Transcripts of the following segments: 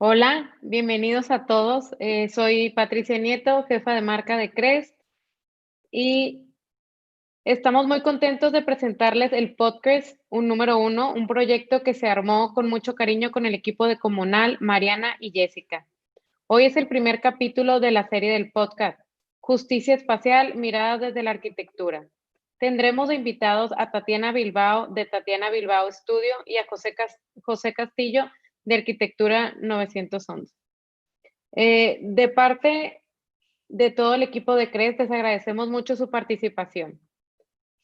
Hola, bienvenidos a todos. Soy Patricia Nieto, jefa de marca de Crest, y estamos muy contentos de presentarles el podcast Un Número Uno, un proyecto que se armó con mucho cariño con el equipo de Comunal, Mariana y Jessica. Hoy es el primer capítulo de la serie del podcast, Justicia Espacial, miradas desde la arquitectura. Tendremos de invitados a Tatiana Bilbao, de Tatiana Bilbao Studio, y a José Castillo, de Arquitectura 911. De parte de todo el equipo de CRES, les agradecemos mucho su participación.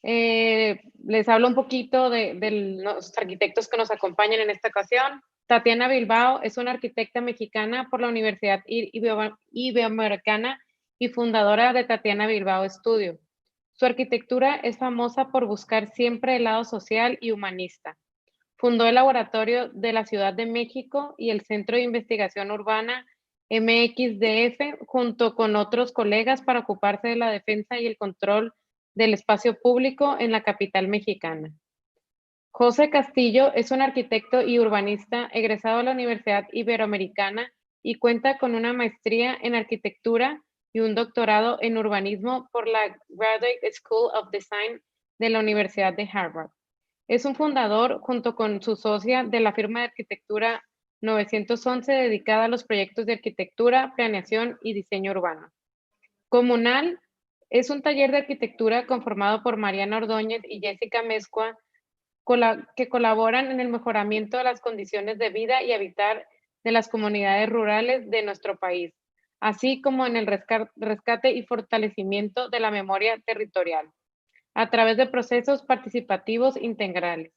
Les hablo un poquito de los arquitectos que nos acompañan en esta ocasión. Tatiana Bilbao es una arquitecta mexicana por la Universidad Iberoamericana y fundadora de Tatiana Bilbao Studio. Su arquitectura es famosa por buscar siempre el lado social y humanista. Fundó el Laboratorio de la Ciudad de México y el Centro de Investigación Urbana MXDF, junto con otros colegas, para ocuparse de la defensa y el control del espacio público en la capital mexicana. José Castillo es un arquitecto y urbanista egresado de la Universidad Iberoamericana y cuenta con una maestría en arquitectura y un doctorado en urbanismo por la Graduate School of Design de la Universidad de Harvard. Es un fundador, junto con su socia, de la firma de arquitectura 911, dedicada a los proyectos de arquitectura, planeación y diseño urbano. Comunal es un taller de arquitectura conformado por Mariana Ordóñez y Jessica Mezcua, que colaboran en el mejoramiento de las condiciones de vida y habitar de las comunidades rurales de nuestro país, así como en el rescate y fortalecimiento de la memoria territorial, a través de procesos participativos integrales.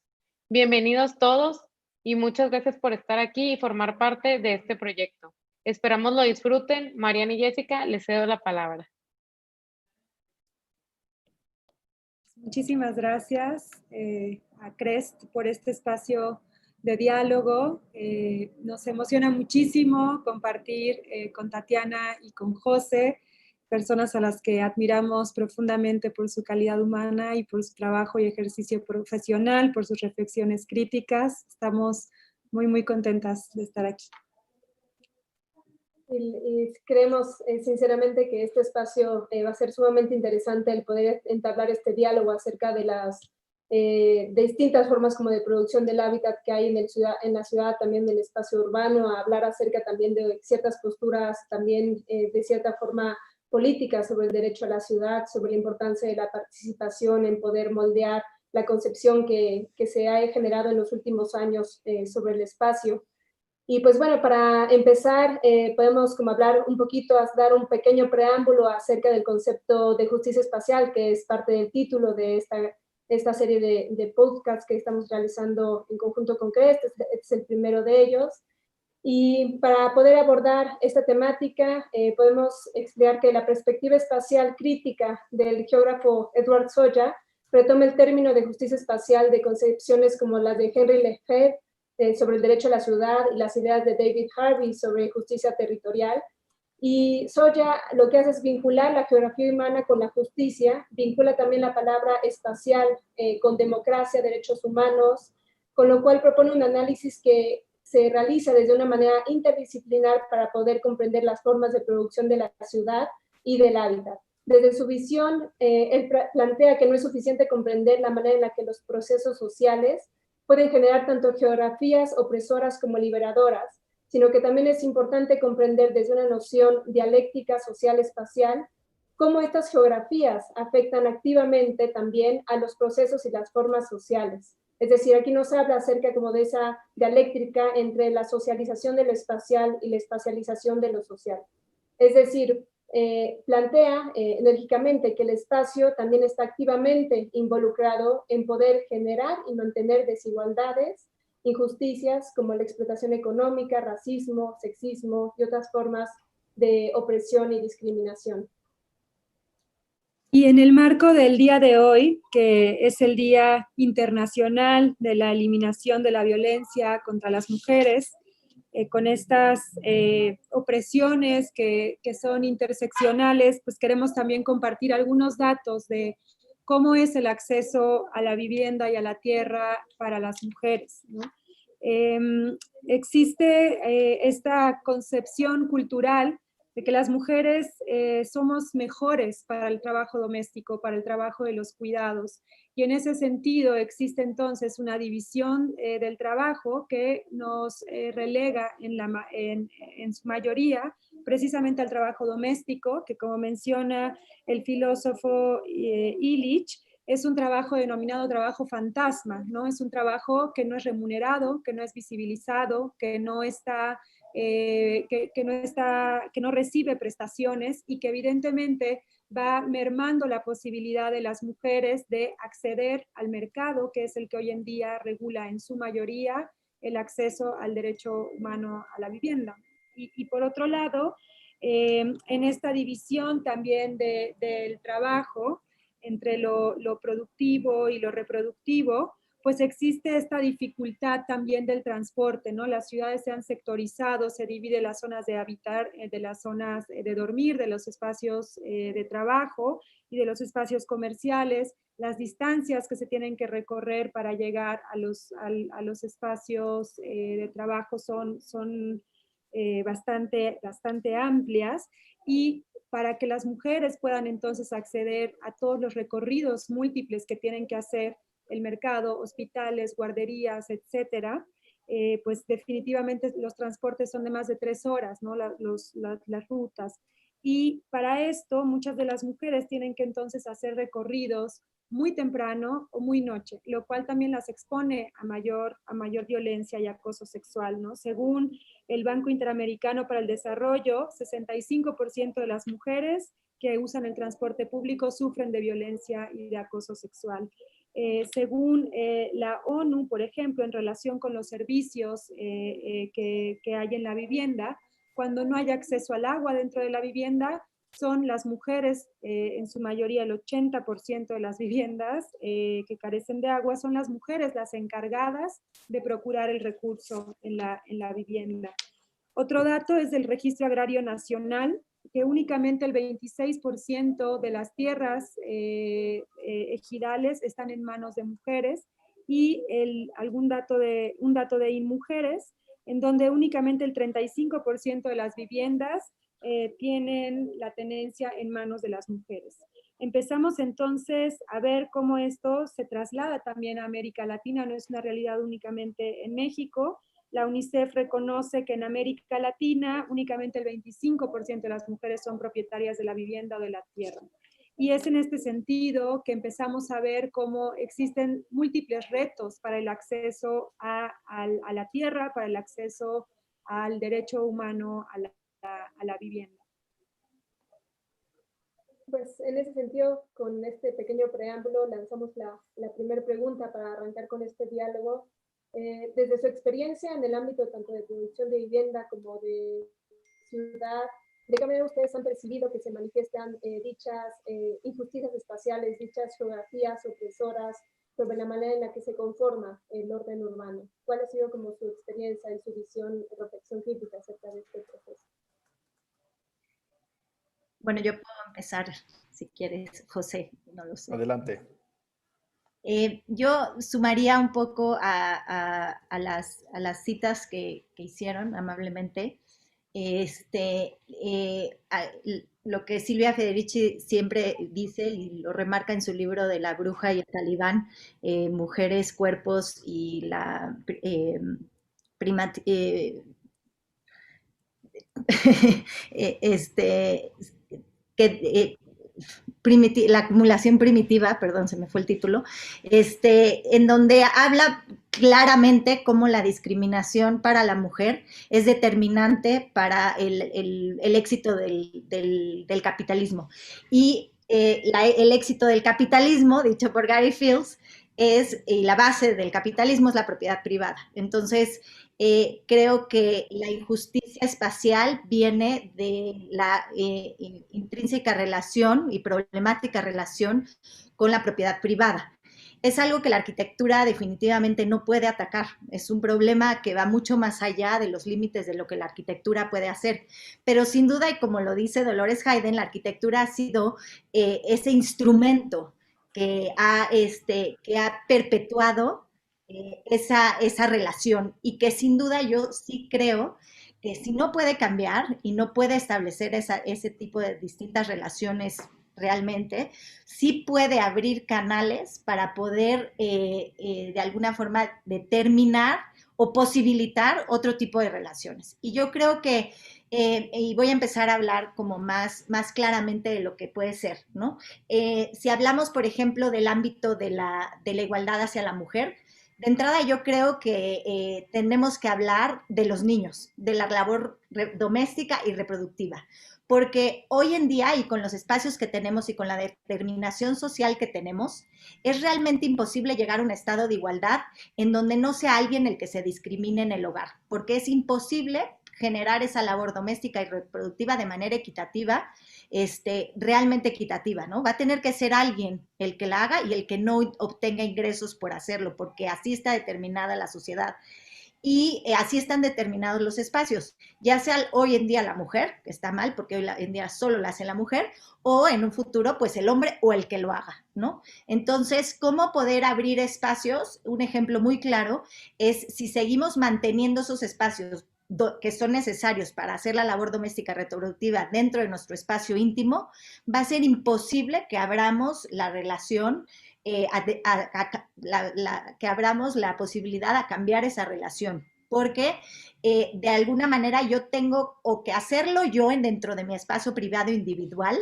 Bienvenidos todos y muchas gracias por estar aquí y formar parte de este proyecto. Esperamos lo disfruten. Mariana y Jessica, les cedo la palabra. Muchísimas gracias a Crest por este espacio de diálogo. Nos emociona muchísimo compartir con Tatiana y con José, personas a las que admiramos profundamente por su calidad humana y por su trabajo y ejercicio profesional, por sus reflexiones críticas. Estamos muy, muy contentas de estar aquí. Y creemos sinceramente que este espacio va a ser sumamente interesante el poder entablar este diálogo acerca de las distintas formas como de producción del hábitat que hay en la ciudad, también del espacio urbano, a hablar acerca también de ciertas posturas, también de cierta forma políticas sobre el derecho a la ciudad, sobre la importancia de la participación en poder moldear la concepción que se ha generado en los últimos años sobre el espacio. Y pues bueno, para empezar, podemos como hablar un poquito, dar un pequeño preámbulo acerca del concepto de justicia espacial, que es parte del título de esta serie de podcasts que estamos realizando en conjunto con CREST. Este es el primero de ellos. Y para poder abordar esta temática, podemos explicar que la perspectiva espacial crítica del geógrafo Edward Soya retoma el término de justicia espacial de concepciones como las de Henry Lefebvre, sobre el derecho a la ciudad, y las ideas de David Harvey sobre justicia territorial. Y Soya lo que hace es vincular la geografía humana con la justicia, vincula también la palabra espacial con democracia, derechos humanos, con lo cual propone un análisis que se realiza desde una manera interdisciplinar para poder comprender las formas de producción de la ciudad y del hábitat. Desde su visión, él plantea que no es suficiente comprender la manera en la que los procesos sociales pueden generar tanto geografías opresoras como liberadoras, sino que también es importante comprender desde una noción dialéctica social espacial cómo estas geografías afectan activamente también a los procesos y las formas sociales. Es decir, aquí nos habla acerca como de esa dialéctica entre la socialización de lo espacial y la espacialización de lo social. Es decir, plantea enérgicamente que el espacio también está activamente involucrado en poder generar y mantener desigualdades, injusticias como la explotación económica, racismo, sexismo y otras formas de opresión y discriminación. Y en el marco del día de hoy, que es el Día Internacional de la Eliminación de la Violencia contra las Mujeres, con estas opresiones que son interseccionales, pues queremos también compartir algunos datos de cómo es el acceso a la vivienda y a la tierra para las mujeres, ¿no? existe esta concepción cultural de que las mujeres somos mejores para el trabajo doméstico, para el trabajo de los cuidados. Y en ese sentido existe entonces una división del trabajo que nos relega en su mayoría precisamente al trabajo doméstico, que como menciona el filósofo Illich, es un trabajo denominado trabajo fantasma, ¿no? Es un trabajo que no es remunerado, que no es visibilizado, que no está que no recibe prestaciones y que evidentemente va mermando la posibilidad de las mujeres de acceder al mercado, que es el que hoy en día regula en su mayoría el acceso al derecho humano a la vivienda. Y por otro lado, en esta división también del trabajo entre lo productivo y lo reproductivo, pues existe esta dificultad también del transporte, ¿no? Las ciudades se han sectorizado, se divide las zonas de habitar, de las zonas de dormir, de los espacios de trabajo y de los espacios comerciales, las distancias que se tienen que recorrer para llegar a los espacios de trabajo son bastante amplias y para que las mujeres puedan entonces acceder a todos los recorridos múltiples que tienen que hacer el mercado, hospitales, guarderías, etcétera, pues definitivamente los transportes son de más de 3 horas, ¿no? Las rutas. Y para esto muchas de las mujeres tienen que entonces hacer recorridos muy temprano o muy noche, lo cual también las expone a mayor violencia y acoso sexual, ¿no? Según el Banco Interamericano para el Desarrollo, 65% de las mujeres que usan el transporte público sufren de violencia y de acoso sexual. Según la ONU, por ejemplo, en relación con los servicios que hay en la vivienda, cuando no hay acceso al agua dentro de la vivienda, son las mujeres, en su mayoría el 80% de las viviendas que carecen de agua, son las mujeres las encargadas de procurar el recurso en la vivienda. Otro dato es del Registro Agrario Nacional, que únicamente el 26% de las tierras ejidales están en manos de mujeres y un dato de InMujeres, en donde únicamente el 35% de las viviendas tienen la tenencia en manos de las mujeres. Empezamos entonces a ver cómo esto se traslada también a América Latina, no es una realidad únicamente en México. La UNICEF reconoce que en América Latina únicamente el 25% de las mujeres son propietarias de la vivienda o de la tierra. Y es en este sentido que empezamos a ver cómo existen múltiples retos para el acceso a la tierra, para el acceso al derecho humano a la vivienda. Pues en ese sentido, con este pequeño preámbulo, lanzamos la primera pregunta para arrancar con este diálogo. Desde su experiencia en el ámbito tanto de producción de vivienda como de ciudad, ¿de qué manera ustedes han percibido que se manifiestan dichas injusticias espaciales, dichas geografías opresoras sobre la manera en la que se conforma el orden urbano? ¿Cuál ha sido como su experiencia y su visión, reflexión crítica acerca de este proceso? Bueno, yo puedo empezar, si quieres, José, no lo sé. Adelante. Yo sumaría un poco a las citas que hicieron amablemente. Lo que Silvia Federici siempre dice y lo remarca en su libro de La bruja y el talibán, mujeres, cuerpos y la que la acumulación primitiva, perdón, se me fue el título, en donde habla claramente cómo la discriminación para la mujer es determinante para el éxito del capitalismo. Y el éxito del capitalismo, dicho por Gary Fields, la base del capitalismo es la propiedad privada. Entonces, creo que la injusticia espacial viene de la intrínseca relación y problemática relación con la propiedad privada. Es algo que la arquitectura definitivamente no puede atacar. Es un problema que va mucho más allá de los límites de lo que la arquitectura puede hacer. Pero sin duda, y como lo dice Dolores Hayden, la arquitectura ha sido ese instrumento que ha perpetuado esa relación y que sin duda yo sí creo que si no puede cambiar y no puede establecer ese tipo de distintas relaciones realmente, sí puede abrir canales para poder de alguna forma determinar o posibilitar otro tipo de relaciones. Y yo creo que, y voy a empezar a hablar como más claramente de lo que puede ser, ¿no? Si hablamos, por ejemplo, del ámbito de la igualdad hacia la mujer, de entrada yo creo que tenemos que hablar de los niños, de la labor doméstica y reproductiva, porque hoy en día y con los espacios que tenemos y con la determinación social que tenemos, es realmente imposible llegar a un estado de igualdad en donde no sea alguien el que se discrimine en el hogar, porque es imposible generar esa labor doméstica y reproductiva de manera equitativa, realmente equitativa, ¿no? Va a tener que ser alguien el que la haga y el que no obtenga ingresos por hacerlo, porque así está determinada la sociedad. Y así están determinados los espacios, ya sea hoy en día la mujer, que está mal porque hoy en día solo lo hace la mujer, o en un futuro pues el hombre o el que lo haga, ¿no? Entonces, ¿cómo poder abrir espacios? Un ejemplo muy claro es si seguimos manteniendo esos espacios que son necesarios para hacer la labor doméstica reproductiva dentro de nuestro espacio íntimo, va a ser imposible que abramos la relación que abramos la posibilidad a cambiar esa relación, porque de alguna manera yo tengo o que hacerlo yo dentro de mi espacio privado individual,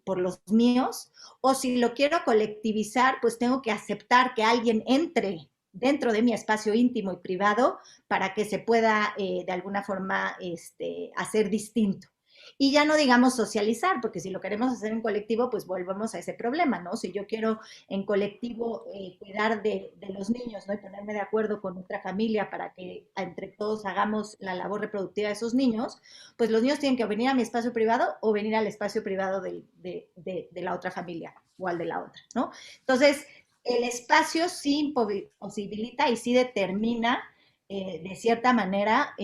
por los míos, o si lo quiero colectivizar, pues tengo que aceptar que alguien entre dentro de mi espacio íntimo y privado para que se pueda de alguna forma hacer distinto. Y ya no digamos socializar, porque si lo queremos hacer en colectivo, pues volvemos a ese problema, ¿no? Si yo quiero en colectivo cuidar de los niños, ¿no? Y ponerme de acuerdo con otra familia para que entre todos hagamos la labor reproductiva de esos niños, pues los niños tienen que venir a mi espacio privado o venir al espacio privado de la otra familia o al de la otra, ¿no? Entonces, el espacio sí posibilita y sí determina de cierta manera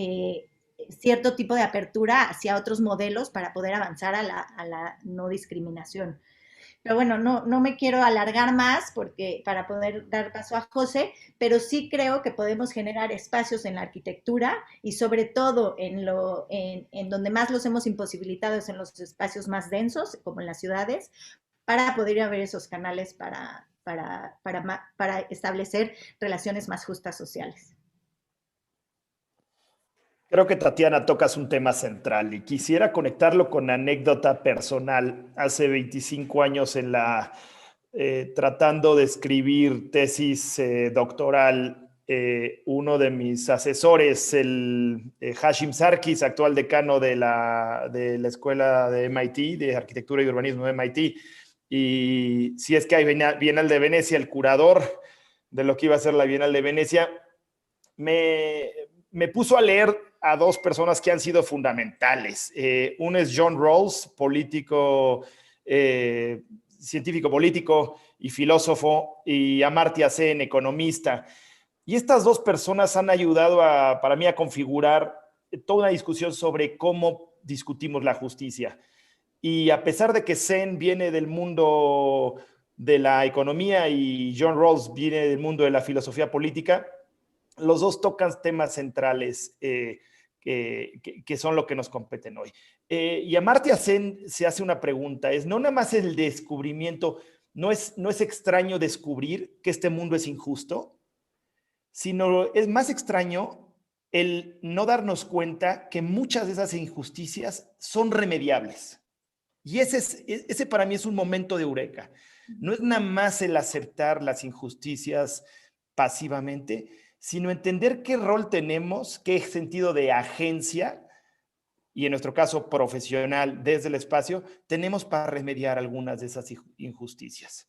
cierto tipo de apertura hacia otros modelos para poder avanzar a la no discriminación. Pero bueno, no me quiero alargar más porque para poder dar paso a José, pero sí creo que podemos generar espacios en la arquitectura y sobre todo en donde más los hemos imposibilitado es en los espacios más densos, como en las ciudades, para poder abrir esos canales para establecer relaciones más justas sociales. Creo que Tatiana tocas un tema central y quisiera conectarlo con anécdota personal. Hace 25 años tratando de escribir tesis doctoral, uno de mis asesores, el Hashim Sarkis, actual decano de la escuela de MIT, de Arquitectura y Urbanismo de MIT, y si es que hay Bienal de Venecia, el curador de lo que iba a ser la Bienal de Venecia, me puso a leer a dos personas que han sido fundamentales. Uno es John Rawls, político, científico político y filósofo, y Amartya Sen, economista. Y estas dos personas han ayudado para mí a configurar toda una discusión sobre cómo discutimos la justicia. Y a pesar de que Sen viene del mundo de la economía y John Rawls viene del mundo de la filosofía política, los dos tocan temas centrales que son lo que nos competen hoy. Y Amartya Sen se hace una pregunta, no nada más el descubrimiento, no es extraño descubrir que este mundo es injusto, sino es más extraño el no darnos cuenta que muchas de esas injusticias son remediables. Y ese para mí es un momento de eureka. No es nada más el aceptar las injusticias pasivamente, sino entender qué rol tenemos, qué sentido de agencia, y en nuestro caso profesional desde el espacio, tenemos para remediar algunas de esas injusticias.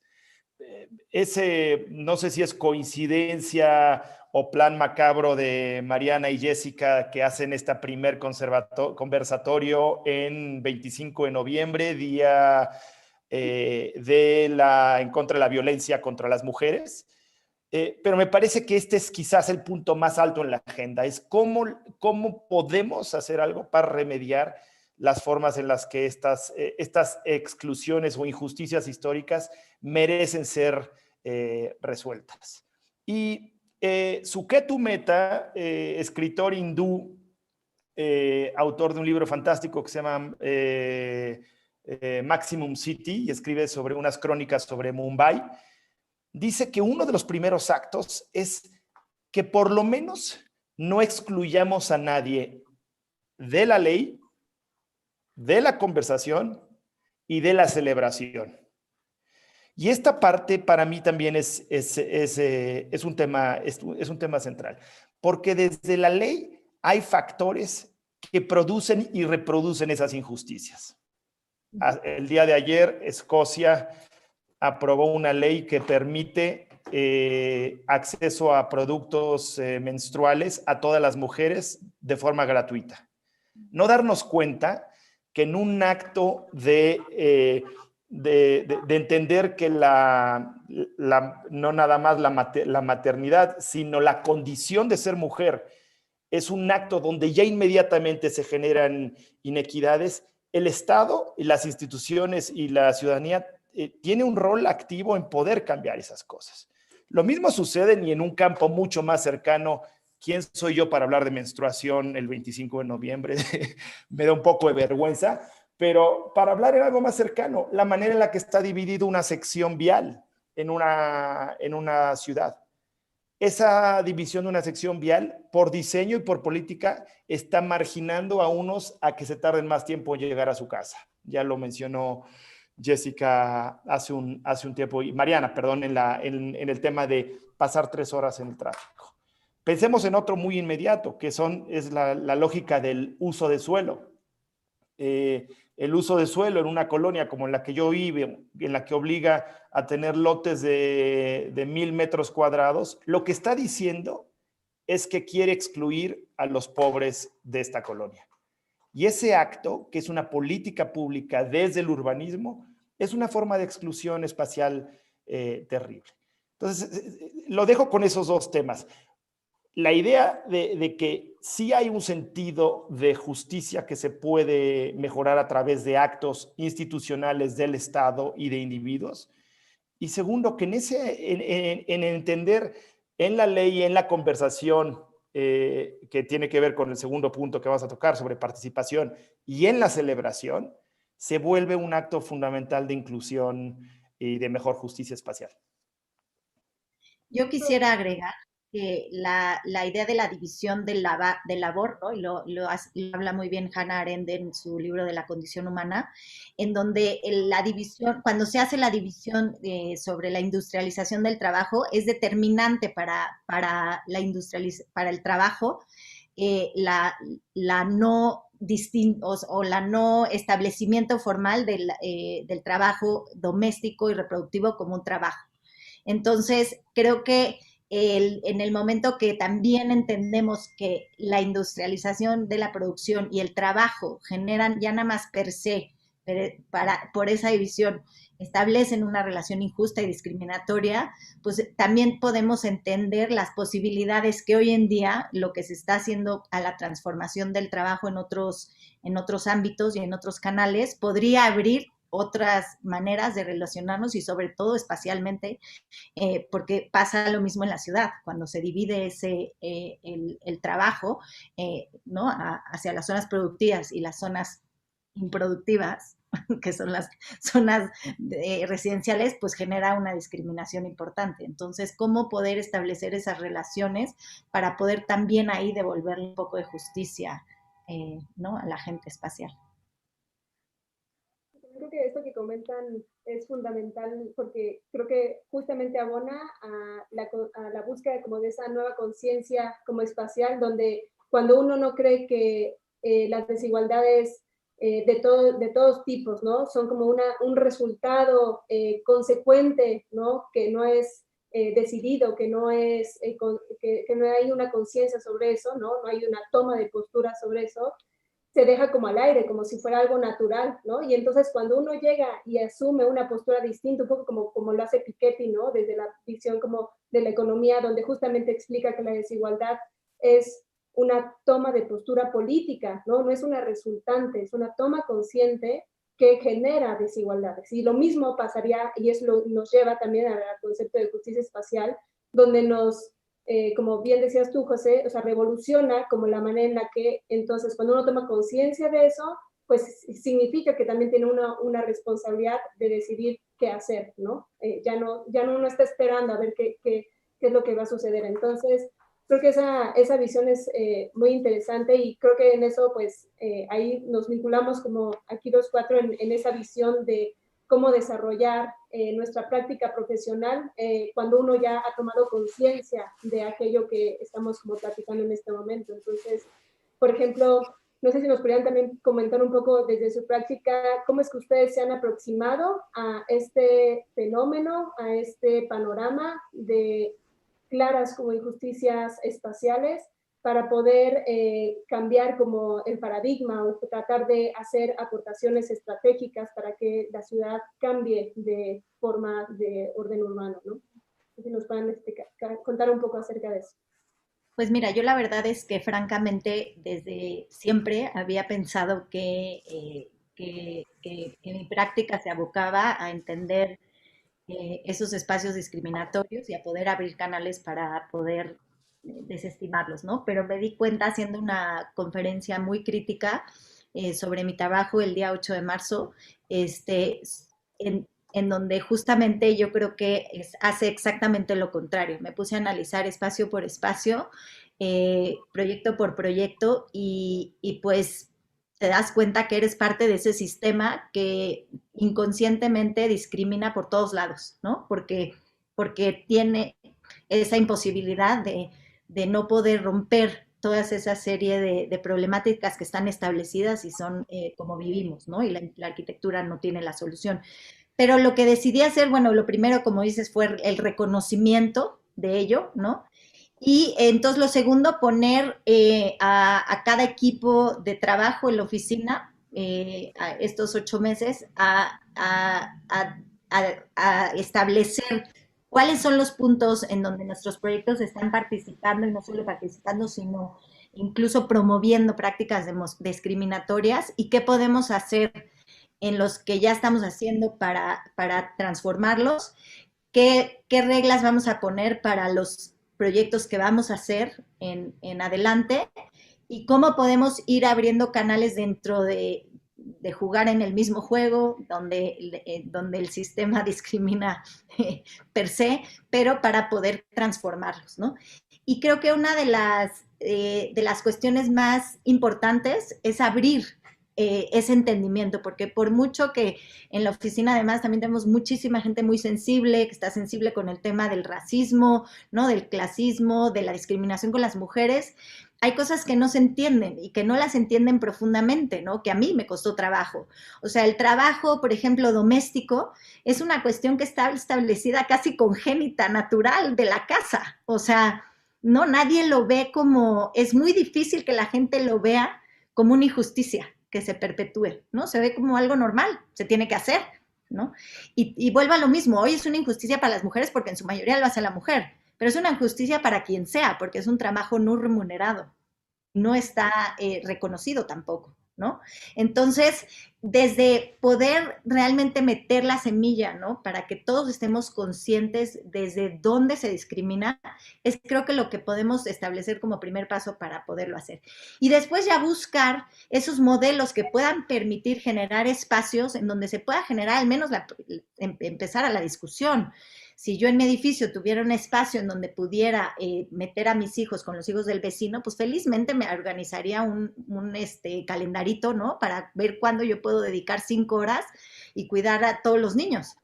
No sé si es coincidencia o plan macabro de Mariana y Jessica que hacen este primer conversatorio en 25 de noviembre, día en contra de la violencia contra las mujeres. Pero me parece que este es quizás el punto más alto en la agenda, es cómo podemos hacer algo para remediar las formas en las que estas exclusiones o injusticias históricas merecen ser resueltas. Y Suketu Mehta, escritor hindú, autor de un libro fantástico que se llama Maximum City, y escribe sobre unas crónicas sobre Mumbai, dice que uno de los primeros actos es que por lo menos no excluyamos a nadie de la ley, de la conversación y de la celebración. Y esta parte para mí también es un tema central, porque desde la ley hay factores que producen y reproducen esas injusticias. El día de ayer, Escocia aprobó una ley que permite acceso a productos menstruales a todas las mujeres de forma gratuita. No darnos cuenta que en un acto de entender que no nada más la maternidad, sino la condición de ser mujer es un acto donde ya inmediatamente se generan inequidades, el Estado y las instituciones y la ciudadanía tiene un rol activo en poder cambiar esas cosas. Lo mismo sucede y en un campo mucho más cercano. ¿Quién soy yo para hablar de menstruación el 25 de noviembre? Me da un poco de vergüenza, pero para hablar en algo más cercano, la manera en la que está dividido una sección vial en una ciudad. Esa división de una sección vial, por diseño y por política, está marginando a unos a que se tarden más tiempo en llegar a su casa. Ya lo mencionó Jessica hace un tiempo, y Mariana, perdón, en el tema de pasar 3 horas en el tráfico. Pensemos en otro muy inmediato, que es la lógica del uso de suelo. El uso de suelo en una colonia como en la que yo vivo, en la que obliga a tener lotes de 1,000 metros cuadrados, lo que está diciendo es que quiere excluir a los pobres de esta colonia. Y ese acto, que es una política pública desde el urbanismo, es una forma de exclusión espacial terrible. Entonces, lo dejo con esos dos temas. La idea de que sí hay un sentido de justicia que se puede mejorar a través de actos institucionales del Estado y de individuos. Y segundo, que en entender en la ley y en la conversación, que tiene que ver con el segundo punto que vas a tocar sobre participación, y en la celebración, se vuelve un acto fundamental de inclusión y de mejor justicia espacial. Yo quisiera agregar que la idea de la división del labor, ¿no? Y lo habla muy bien Hannah Arendt en su libro de la condición humana, en donde la división, cuando se hace la división sobre la industrialización del trabajo, es determinante para el trabajo la no o la no establecimiento formal del trabajo doméstico y reproductivo como un trabajo. Entonces, creo que en el momento que también entendemos que la industrialización de la producción y el trabajo generan ya nada más per se, por esa división, establecen una relación injusta y discriminatoria, pues también podemos entender las posibilidades que hoy en día lo que se está haciendo a la transformación del trabajo en otros ámbitos y en otros canales podría abrir otras maneras de relacionarnos y sobre todo espacialmente, porque pasa lo mismo en la ciudad, cuando se divide el trabajo ¿no? hacia las zonas productivas y las zonas improductivas, que son las zonas residenciales, pues genera una discriminación importante. Entonces, ¿cómo poder establecer esas relaciones para poder también ahí devolverle un poco de justicia ¿no? a la gente espacial? Creo que esto que comentan es fundamental porque creo que justamente abona a la búsqueda como de esa nueva conciencia como espacial, donde cuando uno no cree que las desigualdades de todos tipos, ¿no? Son como un resultado consecuente, ¿no? Que no es decidido, que no hay una conciencia sobre eso, ¿no? No hay una toma de postura sobre eso, se deja como al aire, como si fuera algo natural, ¿no? Y entonces cuando uno llega y asume una postura distinta, un poco como lo hace Piketty, ¿no? Desde la visión como de la economía, donde justamente explica que la desigualdad es una toma de postura política, ¿no? No es una resultante, es una toma consciente que genera desigualdades. Y lo mismo pasaría, y eso nos lleva también al concepto de justicia espacial, donde nos, como bien decías tú, José, o sea, revoluciona como la manera en la que entonces cuando uno toma conciencia de eso, pues significa que también tiene una responsabilidad de decidir qué hacer, ¿no? Ya no uno está esperando a ver qué es lo que va a suceder. Entonces, creo que esa visión es muy interesante y creo que en eso, pues, ahí nos vinculamos como aquí los cuatro en esa visión de cómo desarrollar nuestra práctica profesional cuando uno ya ha tomado conciencia de aquello que estamos como platicando en este momento. Entonces, por ejemplo, no sé si nos podrían también comentar un poco desde su práctica, cómo es que ustedes se han aproximado a este fenómeno, a este panorama de claras como injusticias espaciales para poder cambiar como el paradigma o tratar de hacer aportaciones estratégicas para que la ciudad cambie de forma de orden urbano, ¿no? Si nos pueden contar un poco acerca de eso. Pues mira, yo la verdad es que francamente desde siempre había pensado que mi práctica se abocaba a entender esos espacios discriminatorios y a poder abrir canales para poder desestimarlos, ¿no? Pero me di cuenta haciendo una conferencia muy crítica sobre mi trabajo el día 8 de marzo, este, en donde justamente yo creo que hace exactamente lo contrario. Me puse a analizar espacio por espacio, proyecto por proyecto y pues te das cuenta que eres parte de ese sistema que inconscientemente discrimina por todos lados, ¿no? Porque tiene esa imposibilidad de no poder romper toda esa serie de problemáticas que están establecidas y son como vivimos, ¿no? Y la arquitectura no tiene la solución. Pero lo que decidí hacer, bueno, lo primero, como dices, fue el reconocimiento de ello, ¿no? Y entonces lo segundo, poner a cada equipo de trabajo en la oficina, a estos 8 meses, a establecer cuáles son los puntos en donde nuestros proyectos están participando y no solo participando, sino incluso promoviendo prácticas discriminatorias y qué podemos hacer en los que ya estamos haciendo para transformarlos, qué reglas vamos a poner para los proyectos que vamos a hacer en adelante y cómo podemos ir abriendo canales dentro de jugar en el mismo juego, donde el sistema discrimina per se, pero para poder transformarlos, ¿no? Y creo que una de las cuestiones más importantes es abrir ese entendimiento, porque por mucho que en la oficina además también tenemos muchísima gente muy sensible, que está sensible con el tema del racismo, ¿no? Del clasismo, de la discriminación con las mujeres, hay cosas que no se entienden y que no las entienden profundamente, ¿no? Que a mí me costó trabajo. O sea, el trabajo, por ejemplo, doméstico, es una cuestión que está establecida casi congénita, natural de la casa. O sea, no, nadie lo ve como, es muy difícil que la gente lo vea como una injusticia que se perpetúe, ¿no? Se ve como algo normal, se tiene que hacer, ¿no? Y vuelvo a lo mismo, hoy es una injusticia para las mujeres porque en su mayoría lo hace la mujer, pero es una injusticia para quien sea, porque es un trabajo no remunerado, no está reconocido tampoco, ¿no? Entonces, desde poder realmente meter la semilla, ¿no? Para que todos estemos conscientes desde dónde se discrimina, es creo que lo que podemos establecer como primer paso para poderlo hacer. Y después ya buscar esos modelos que puedan permitir generar espacios en donde se pueda generar al menos empezar a la discusión. Si yo en mi edificio tuviera un espacio en donde pudiera meter a mis hijos con los hijos del vecino, pues felizmente me organizaría un calendarito, ¿no? Para ver cuándo yo puedo dedicar 5 horas y cuidar a todos los niños.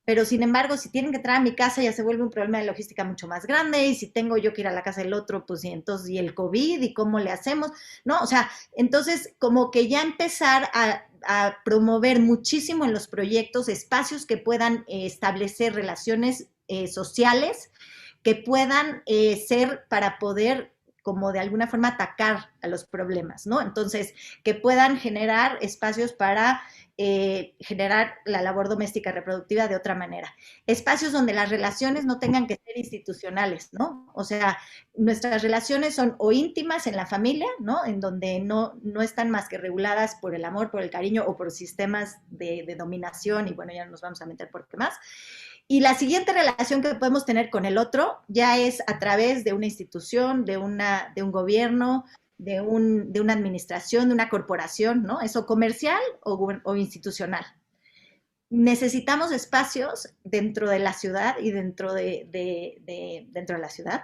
Pero sin embargo, si tienen que entrar a mi casa ya se vuelve un problema de logística mucho más grande y si tengo yo que ir a la casa del otro, pues y entonces, ¿y el COVID? ¿Y cómo le hacemos? ¿No? O sea, entonces como que ya empezar a promover muchísimo en los proyectos espacios que puedan establecer relaciones sociales que puedan ser para poder como de alguna forma atacar a los problemas, ¿no? Entonces, que puedan generar espacios para generar la labor doméstica reproductiva de otra manera. Espacios donde las relaciones no tengan que ser institucionales, ¿no? O sea, nuestras relaciones son o íntimas en la familia, ¿no? En donde no están más que reguladas por el amor, por el cariño o por sistemas de dominación y bueno, ya nos vamos a meter por qué más. Y la siguiente relación que podemos tener con el otro ya es a través de una institución, de un gobierno, de una administración, de una corporación, ¿no? Eso comercial o institucional. Necesitamos espacios dentro de la ciudad y dentro de la ciudad,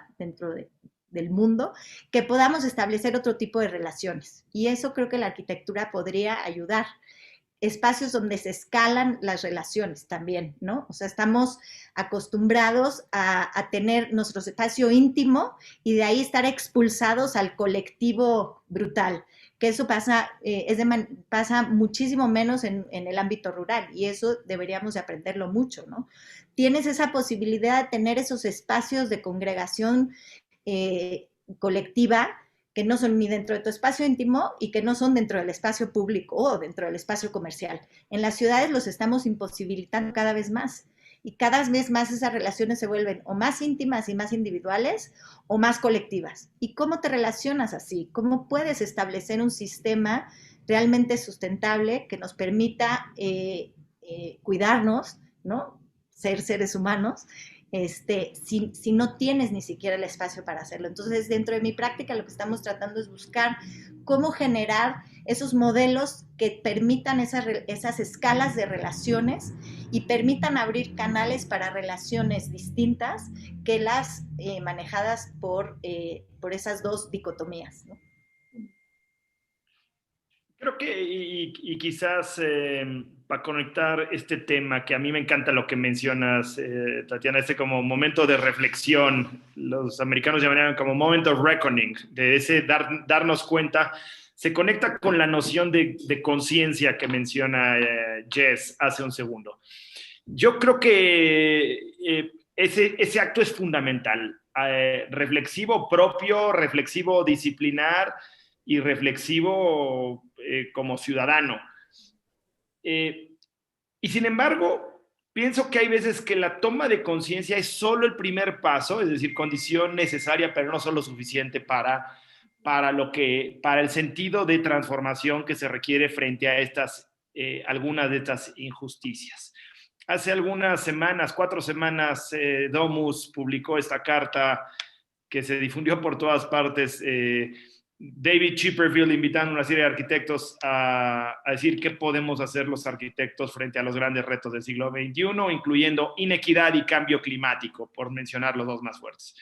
del mundo, que podamos establecer otro tipo de relaciones. Y eso creo que la arquitectura podría ayudar. Espacios donde se escalan las relaciones también, ¿no? O sea, estamos acostumbrados a tener nuestro espacio íntimo y de ahí estar expulsados al colectivo brutal, que eso pasa, pasa muchísimo menos en el ámbito rural y eso deberíamos de aprenderlo mucho, ¿no? Tienes esa posibilidad de tener esos espacios de congregación colectiva que no son ni dentro de tu espacio íntimo y que no son dentro del espacio público o dentro del espacio comercial. En las ciudades los estamos imposibilitando cada vez más y cada vez más esas relaciones se vuelven o más íntimas y más individuales o más colectivas. ¿Y cómo te relacionas así? ¿Cómo puedes establecer un sistema realmente sustentable que nos permita cuidarnos, ¿no? Ser seres humanos, si no tienes ni siquiera el espacio para hacerlo. Entonces, dentro de mi práctica, lo que estamos tratando es buscar cómo generar esos modelos que permitan esas escalas de relaciones y permitan abrir canales para relaciones distintas que las manejadas por esas dos dicotomías, ¿no? Creo que, y quizás para conectar este tema, que a mí me encanta lo que mencionas, Tatiana, como momento de reflexión, los americanos llamarían como moment of reckoning, de ese darnos cuenta, se conecta con la noción de conciencia que menciona Jess hace un segundo. Yo creo que ese acto es fundamental, reflexivo propio, reflexivo disciplinar, y reflexivo como ciudadano. Y sin embargo, pienso que hay veces que la toma de conciencia es solo el primer paso, es decir, condición necesaria, pero no solo suficiente para el sentido de transformación que se requiere frente a algunas de estas injusticias. Hace algunas semanas, 4 semanas, Domus publicó esta carta que se difundió por todas partes, David Chipperfield invitando a una serie de arquitectos a decir qué podemos hacer los arquitectos frente a los grandes retos del siglo XXI, incluyendo inequidad y cambio climático, por mencionar los dos más fuertes.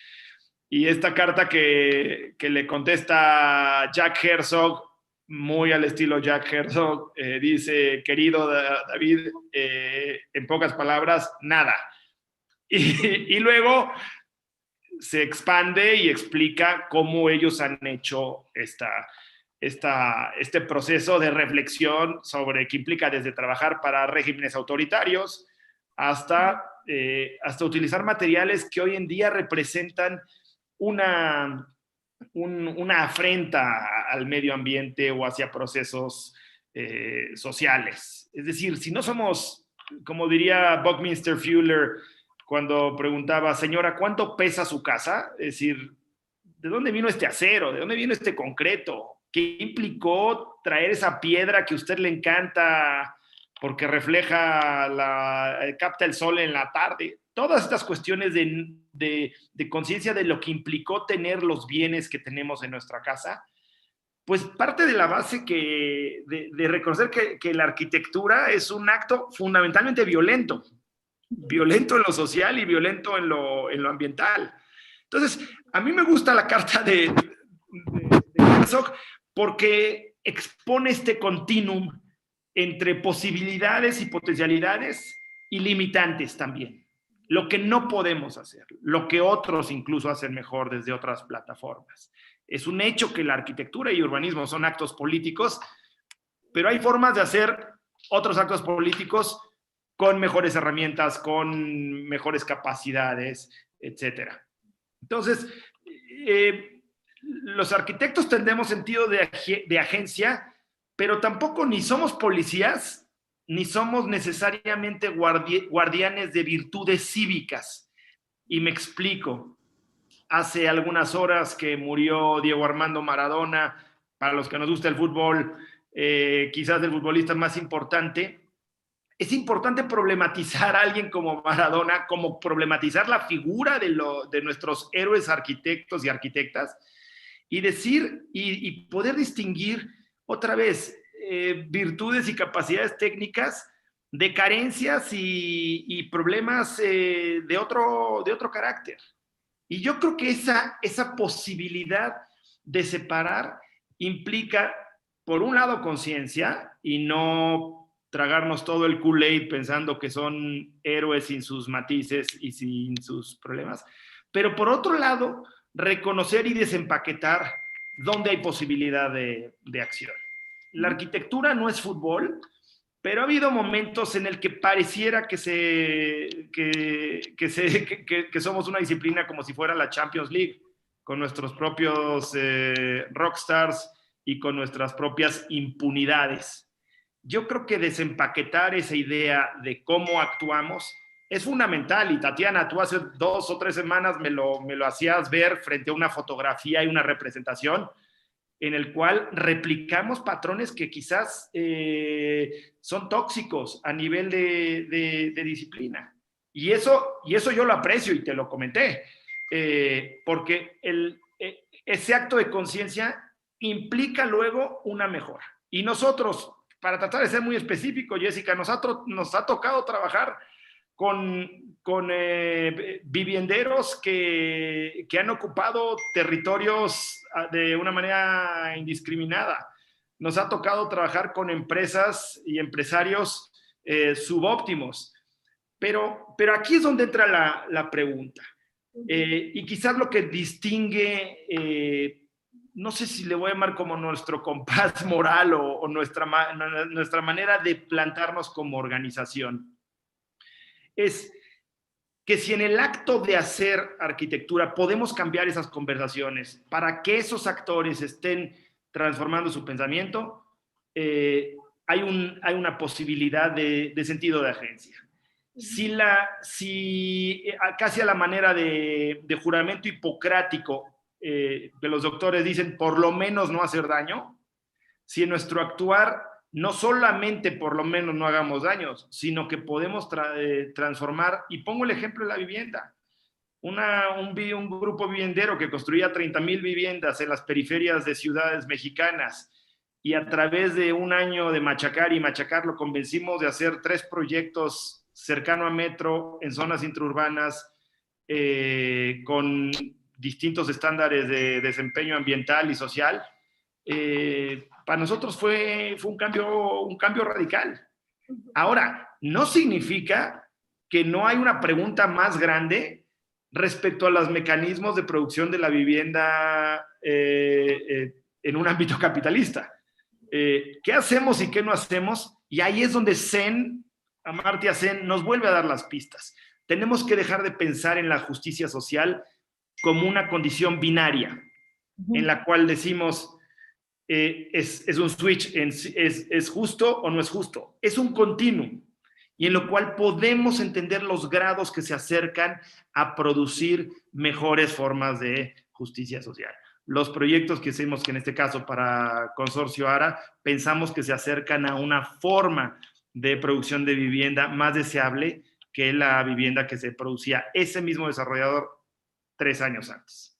Y esta carta que le contesta Jack Herzog, muy al estilo Jack Herzog, dice, querido David, en pocas palabras, nada. Y luego se expande y explica cómo ellos han hecho este proceso de reflexión sobre qué implica desde trabajar para regímenes autoritarios hasta utilizar materiales que hoy en día representan una afrenta al medio ambiente o hacia procesos sociales. Es decir, si no somos, como diría Buckminster Fuller, cuando preguntaba, señora, ¿cuánto pesa su casa? Es decir, ¿de dónde vino este acero? ¿De dónde vino este concreto? ¿Qué implicó traer esa piedra que a usted le encanta porque capta el sol en la tarde? Todas estas cuestiones de conciencia de lo que implicó tener los bienes que tenemos en nuestra casa, pues parte de la base de reconocer que la arquitectura es un acto fundamentalmente violento en lo social y violento en lo ambiental. Entonces, a mí me gusta la carta de Herzog porque expone este continuum entre posibilidades y potencialidades y limitantes también. Lo que no podemos hacer, lo que otros incluso hacen mejor desde otras plataformas. Es un hecho que la arquitectura y urbanismo son actos políticos, pero hay formas de hacer otros actos políticos con mejores herramientas, con mejores capacidades, etc. Entonces, los arquitectos tendemos sentido de agencia, pero tampoco ni somos policías, ni somos necesariamente guardianes de virtudes cívicas. Y me explico. Hace algunas horas que murió Diego Armando Maradona, para los que nos gusta el fútbol, quizás el futbolista más importante. es importante problematizar a alguien como Maradona, como problematizar la figura de nuestros héroes arquitectos y arquitectas, y decir y poder distinguir otra vez virtudes y capacidades técnicas de carencias y problemas de otro carácter. Y yo creo que esa posibilidad de separar implica, por un lado, conciencia y no tragarnos todo el Kool-Aid pensando que son héroes sin sus matices y sin sus problemas, pero por otro lado, reconocer y desempaquetar dónde hay posibilidad de acción. La arquitectura no es fútbol, pero ha habido momentos en el que pareciera que somos una disciplina como si fuera la Champions League, con nuestros propios rockstars y con nuestras propias impunidades. Yo creo que desempaquetar esa idea de cómo actuamos es fundamental. Y Tatiana, tú hace 2 o 3 semanas me lo hacías ver frente a una fotografía y una representación en el cual replicamos patrones que quizás son tóxicos a nivel de disciplina. Y eso yo lo aprecio y te lo comenté, porque ese acto de conciencia implica luego una mejora. Y nosotros, para tratar de ser muy específico, Jessica, nos ha tocado trabajar con vivienderos que han ocupado territorios de una manera indiscriminada. Nos ha tocado trabajar con empresas y empresarios subóptimos. Pero aquí es donde entra la pregunta. Y quizás lo que distingue, no sé si le voy a llamar como nuestro compás moral o nuestra manera de plantarnos como organización, es que si en el acto de hacer arquitectura podemos cambiar esas conversaciones para que esos actores estén transformando su pensamiento, hay una posibilidad de sentido de agencia. Si casi a la manera de juramento hipocrático, que los doctores dicen por lo menos no hacer daño, si en nuestro actuar no solamente por lo menos no hagamos daños, sino que podemos transformar, y pongo el ejemplo de la vivienda. Un grupo viviendero que construía 30,000 viviendas en las periferias de ciudades mexicanas, y a través de un año de machacar lo convencimos de hacer 3 proyectos cercano a metro, en zonas intraurbanas, con distintos estándares de desempeño ambiental y social. Para nosotros fue un cambio radical. Ahora, no significa que no hay una pregunta más grande respecto a los mecanismos de producción de la vivienda en un ámbito capitalista. ¿Qué hacemos y qué no hacemos? Y ahí es donde Amartya Sen nos vuelve a dar las pistas. Tenemos que dejar de pensar en la justicia social como una condición binaria, en la cual decimos es un switch, es justo o no es justo. Es un continuum, y en lo cual podemos entender los grados que se acercan a producir mejores formas de justicia social. Los proyectos que hicimos, que en este caso para Consorcio ARA, pensamos que se acercan a una forma de producción de vivienda más deseable que la vivienda que se producía ese mismo desarrollador 3 años antes.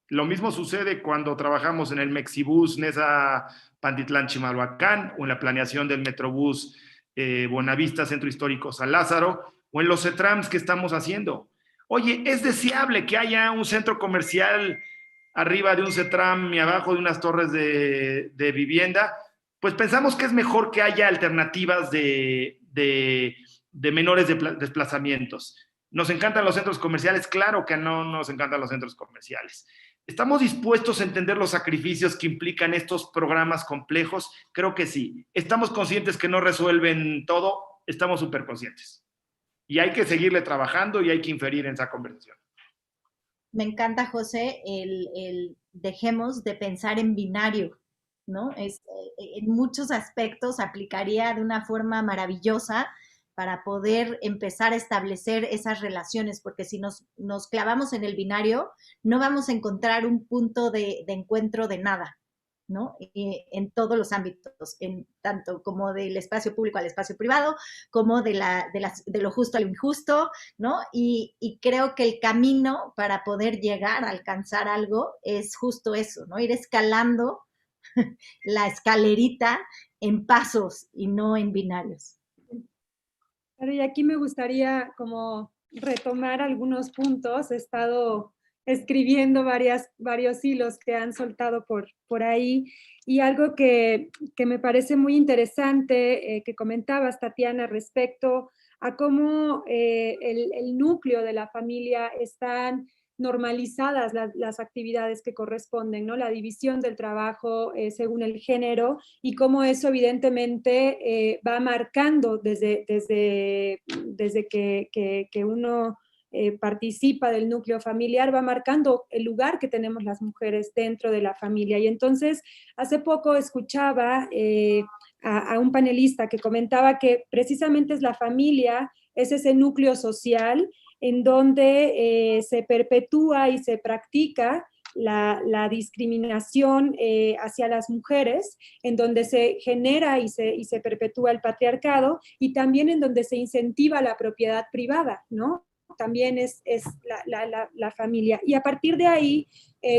Lo mismo sucede cuando trabajamos en el Mexibus Nesa Pantitlán Chimalhuacán, o en la planeación del Metrobús Buenavista Centro Histórico San Lázaro, o en los CETRAMS que estamos haciendo. Oye, ¿es deseable que haya un centro comercial arriba de un CETRAM y abajo de unas torres de vivienda? Pues pensamos que es mejor que haya alternativas de menores desplazamientos. ¿Nos encantan los centros comerciales? Claro que no nos encantan los centros comerciales. ¿Estamos dispuestos a entender los sacrificios que implican estos programas complejos? Creo que sí. ¿Estamos conscientes que no resuelven todo? Estamos súper conscientes. Y hay que seguirle trabajando y hay que inferir en esa conversación. Me encanta, José, el dejemos de pensar en binario, ¿no? En muchos aspectos aplicaría de una forma maravillosa para poder empezar a establecer esas relaciones, porque si nos clavamos en el binario, no vamos a encontrar un punto de encuentro de nada, ¿no? En todos los ámbitos, tanto como del espacio público al espacio privado, como de lo justo a lo injusto, ¿no? Y creo que el camino para poder llegar a alcanzar algo es justo eso, ¿no? Ir escalando la escalerita en pasos y no en binarios. Claro, y aquí me gustaría como retomar algunos puntos. He estado escribiendo varios hilos que han soltado por ahí, y algo que me parece muy interesante que comentabas, Tatiana, respecto a cómo el núcleo de la familia están normalizadas las actividades que corresponden, ¿no? La división del trabajo según el género, y cómo eso evidentemente va marcando desde que uno participa del núcleo familiar, va marcando el lugar que tenemos las mujeres dentro de la familia. Y entonces, hace poco escuchaba a un panelista que comentaba que precisamente es la familia, es ese núcleo social en donde se perpetúa y se practica la discriminación hacia las mujeres, en donde se genera y se perpetúa el patriarcado, y también en donde se incentiva la propiedad privada, ¿no? También es la familia. Y a partir de ahí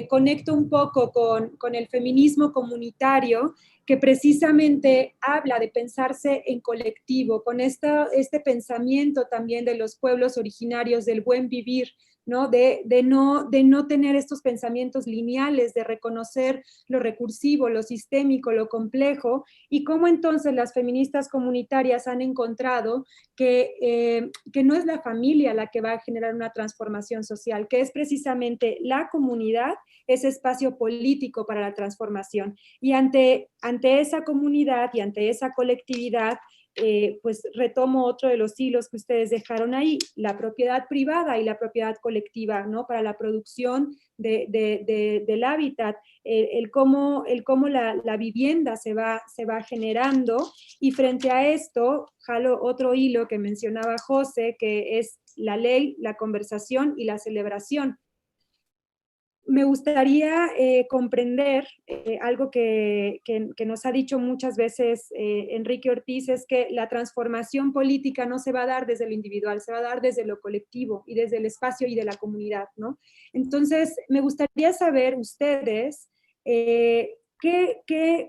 conecto un poco con el feminismo comunitario, que precisamente habla de pensarse en colectivo, con este pensamiento también de los pueblos originarios del buen vivir, ¿no? De no tener estos pensamientos lineales, de reconocer lo recursivo, lo sistémico, lo complejo, y cómo entonces las feministas comunitarias han encontrado que no es la familia la que va a generar una transformación social, que es precisamente la comunidad, ese espacio político para la transformación. Y ante esa comunidad y ante esa colectividad, pues retomo otro de los hilos que ustedes dejaron ahí, la propiedad privada y la propiedad colectiva, ¿no? Para la producción del hábitat, el cómo la vivienda se va generando. Y frente a esto, jalo otro hilo que mencionaba José, que es la ley, la conversación y la celebración. Me gustaría comprender algo que nos ha dicho muchas veces Enrique Ortiz, es que la transformación política no se va a dar desde lo individual, se va a dar desde lo colectivo y desde el espacio y de la comunidad, ¿no? Entonces, me gustaría saber ustedes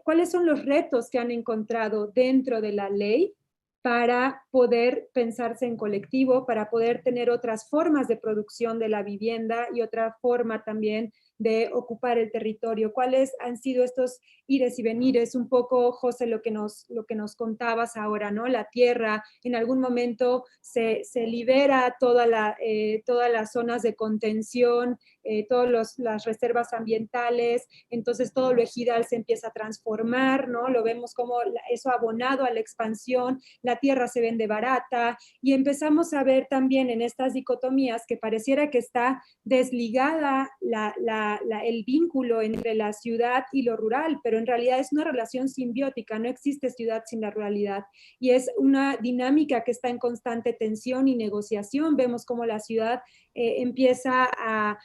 cuáles son los retos que han encontrado dentro de la ley para poder pensarse en colectivo, para poder tener otras formas de producción de la vivienda y otra forma también de ocupar el territorio. ¿Cuáles han sido estos ires y venires? Un poco, José, lo que nos contabas ahora, ¿no? La tierra, en algún momento se libera todas las zonas de contención, todas las reservas ambientales, entonces todo lo ejidal se empieza a transformar, ¿no? Lo vemos como eso abonado a la expansión, la tierra se vende barata, y empezamos a ver también en estas dicotomías que pareciera que está desligada el vínculo entre la ciudad y lo rural, pero en realidad es una relación simbiótica, no existe ciudad sin la ruralidad, y es una dinámica que está en constante tensión y negociación. Vemos cómo la ciudad empieza a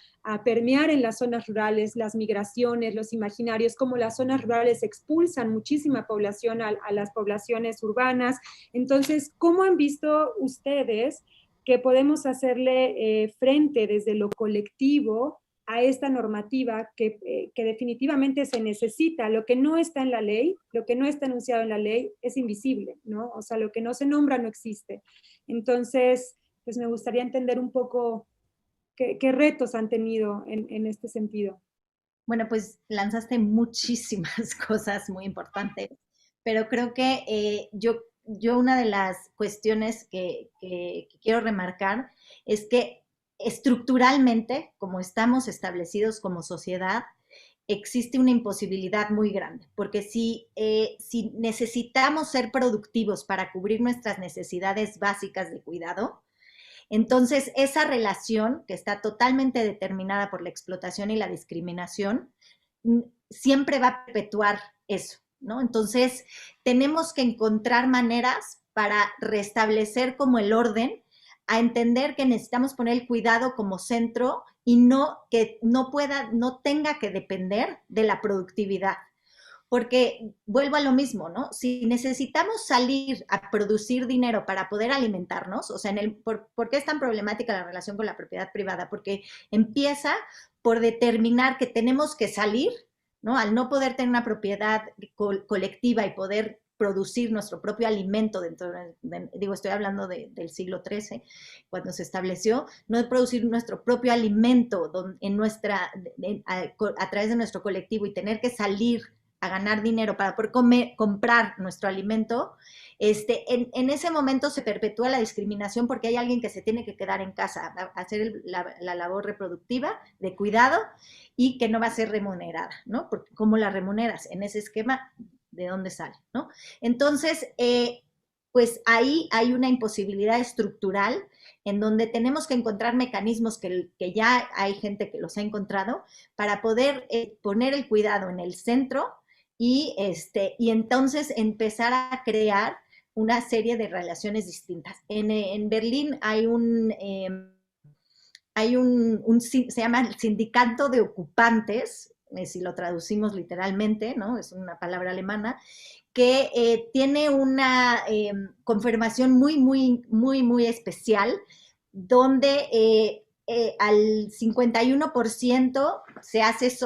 permear en las zonas rurales, las migraciones, los imaginarios, como las zonas rurales expulsan muchísima población a las poblaciones urbanas. Entonces, ¿cómo han visto ustedes que podemos hacerle frente desde lo colectivo a esta normativa que definitivamente se necesita? Lo que no está en la ley, lo que no está enunciado en la ley es invisible, ¿no? O sea, lo que no se nombra no existe. Entonces, pues me gustaría entender un poco qué retos han tenido en este sentido. Bueno, pues lanzaste muchísimas cosas muy importantes, pero creo que yo una de las cuestiones que quiero remarcar es que estructuralmente, como estamos establecidos como sociedad, existe una imposibilidad muy grande, porque si necesitamos ser productivos para cubrir nuestras necesidades básicas de cuidado, entonces esa relación que está totalmente determinada por la explotación y la discriminación siempre va a perpetuar eso, ¿no? Entonces tenemos que encontrar maneras para restablecer como el orden, a entender que necesitamos poner el cuidado como centro y que no tenga que depender de la productividad. porque vuelvo a lo mismo, ¿no? Si necesitamos salir a producir dinero para poder alimentarnos, o sea, ¿por qué es tan problemática la relación con la propiedad privada? Porque empieza por determinar que tenemos que salir, ¿no? Al no poder tener una propiedad colectiva y poder producir nuestro propio alimento digo, estoy hablando del siglo XIII, cuando se estableció, no de producir nuestro propio alimento a través de nuestro colectivo y tener que salir a ganar dinero para poder comprar nuestro alimento, en ese momento se perpetúa la discriminación porque hay alguien que se tiene que quedar en casa a hacer la labor reproductiva de cuidado y que no va a ser remunerada, ¿no? Porque ¿cómo la remuneras? En ese esquema, ¿de dónde sale, no? Entonces, pues ahí hay una imposibilidad estructural en donde tenemos que encontrar mecanismos que ya hay gente que los ha encontrado para poder poner el cuidado en el centro y entonces empezar a crear una serie de relaciones distintas. En Berlín hay se llama el sindicato de ocupantes, si lo traducimos literalmente, ¿no? Es una palabra alemana, que tiene una confirmación muy especial, donde al 51% se hace,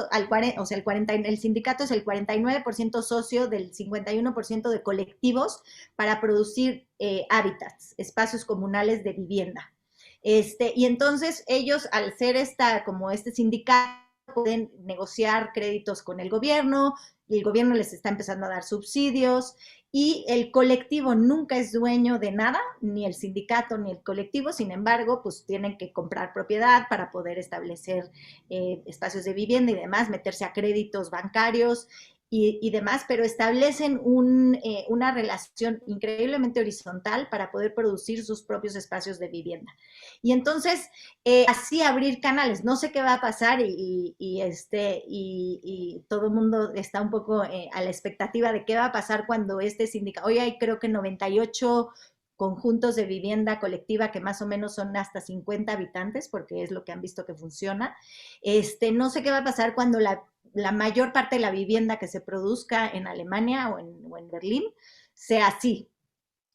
o sea, el sindicato es el 49% socio del 51% de colectivos para producir hábitats, espacios comunales de vivienda. Y entonces ellos, al ser como este sindicato, pueden negociar créditos con el gobierno, y el gobierno les está empezando a dar subsidios, y el colectivo nunca es dueño de nada, ni el sindicato ni el colectivo. Sin embargo, pues tienen que comprar propiedad para poder establecer espacios de vivienda y demás, meterse a créditos bancarios y demás, pero establecen una relación increíblemente horizontal para poder producir sus propios espacios de vivienda. Y entonces, así abrir canales. No sé qué va a pasar y todo el mundo está un poco a la expectativa de qué va a pasar cuando sindicato, hoy hay creo que 98 conjuntos de vivienda colectiva que más o menos son hasta 50 habitantes, porque es lo que han visto que funciona. No sé qué va a pasar cuando la mayor parte de la vivienda que se produzca en Alemania o en Berlín sea así.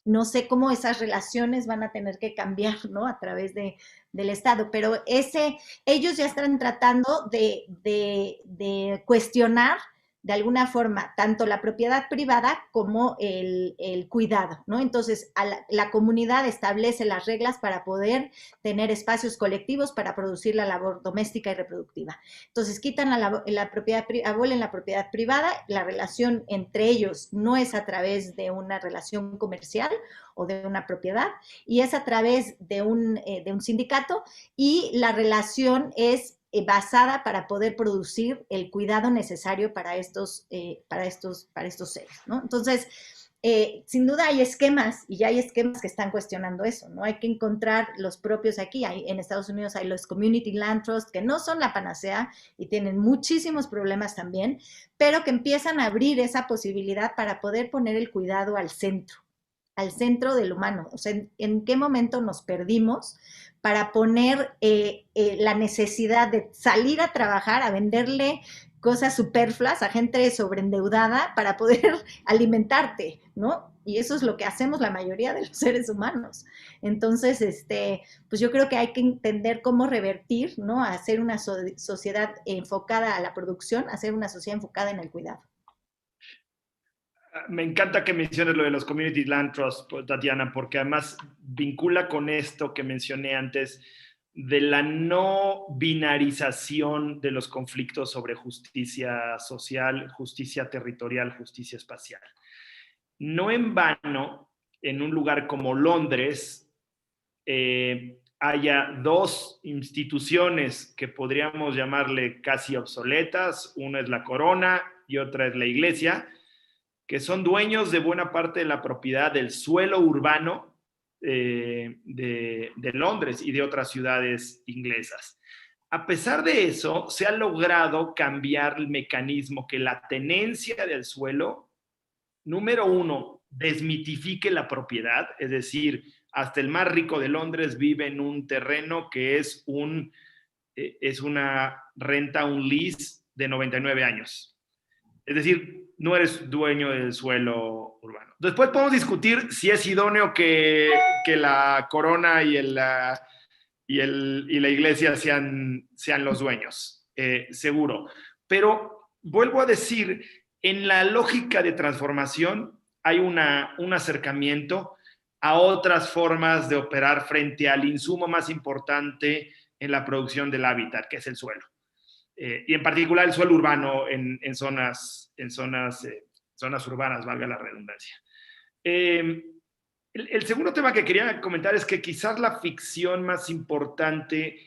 No sé cómo esas relaciones van a tener que cambiar, ¿no? A través del Estado, pero ellos ya están tratando de cuestionar de alguna forma tanto la propiedad privada como el cuidado, ¿no? Entonces, la comunidad establece las reglas para poder tener espacios colectivos para producir la labor doméstica y reproductiva. Entonces, quitan abolen la propiedad privada, la relación entre ellos no es a través de una relación comercial o de una propiedad, y es a través de un sindicato, y la relación es basada para poder producir el cuidado necesario para estos seres, ¿no? Entonces, sin duda hay esquemas, y ya hay esquemas que están cuestionando eso, ¿no? Hay que encontrar los propios aquí. En Estados Unidos hay los Community Land Trusts, que no son la panacea y tienen muchísimos problemas también, pero que empiezan a abrir esa posibilidad para poder poner el cuidado al centro del humano. O sea, ¿en qué momento nos perdimos para poner la necesidad de salir a trabajar, a venderle cosas superfluas a gente sobreendeudada para poder alimentarte, ¿no? Y eso es lo que hacemos la mayoría de los seres humanos. Entonces, pues yo creo que hay que entender cómo revertir, ¿no? A hacer una sociedad enfocada a la producción, a hacer una sociedad enfocada en el cuidado. Me encanta que menciones lo de los Community Land Trusts, Tatiana, porque además vincula con esto que mencioné antes de la no binarización de los conflictos sobre justicia social, justicia territorial, justicia espacial. No en vano, en un lugar como Londres, haya dos instituciones que podríamos llamarle casi obsoletas. Una es la corona y otra es la iglesia, que son dueños de buena parte de la propiedad del suelo urbano de Londres y de otras ciudades inglesas. A pesar de eso, se ha logrado cambiar el mecanismo que la tenencia del suelo, número uno, desmitifique la propiedad, es decir, hasta el más rico de Londres vive en un terreno que es una renta, un lease de 99 años. Es decir, no eres dueño del suelo urbano. Después podemos discutir si es idóneo que la corona y la iglesia sean los dueños, seguro. Pero vuelvo a decir, en la lógica de transformación hay un acercamiento a otras formas de operar frente al insumo más importante en la producción del hábitat, que es el suelo. Y en particular el suelo urbano en zonas urbanas, valga la redundancia. El segundo tema que quería comentar es que quizás la ficción más importante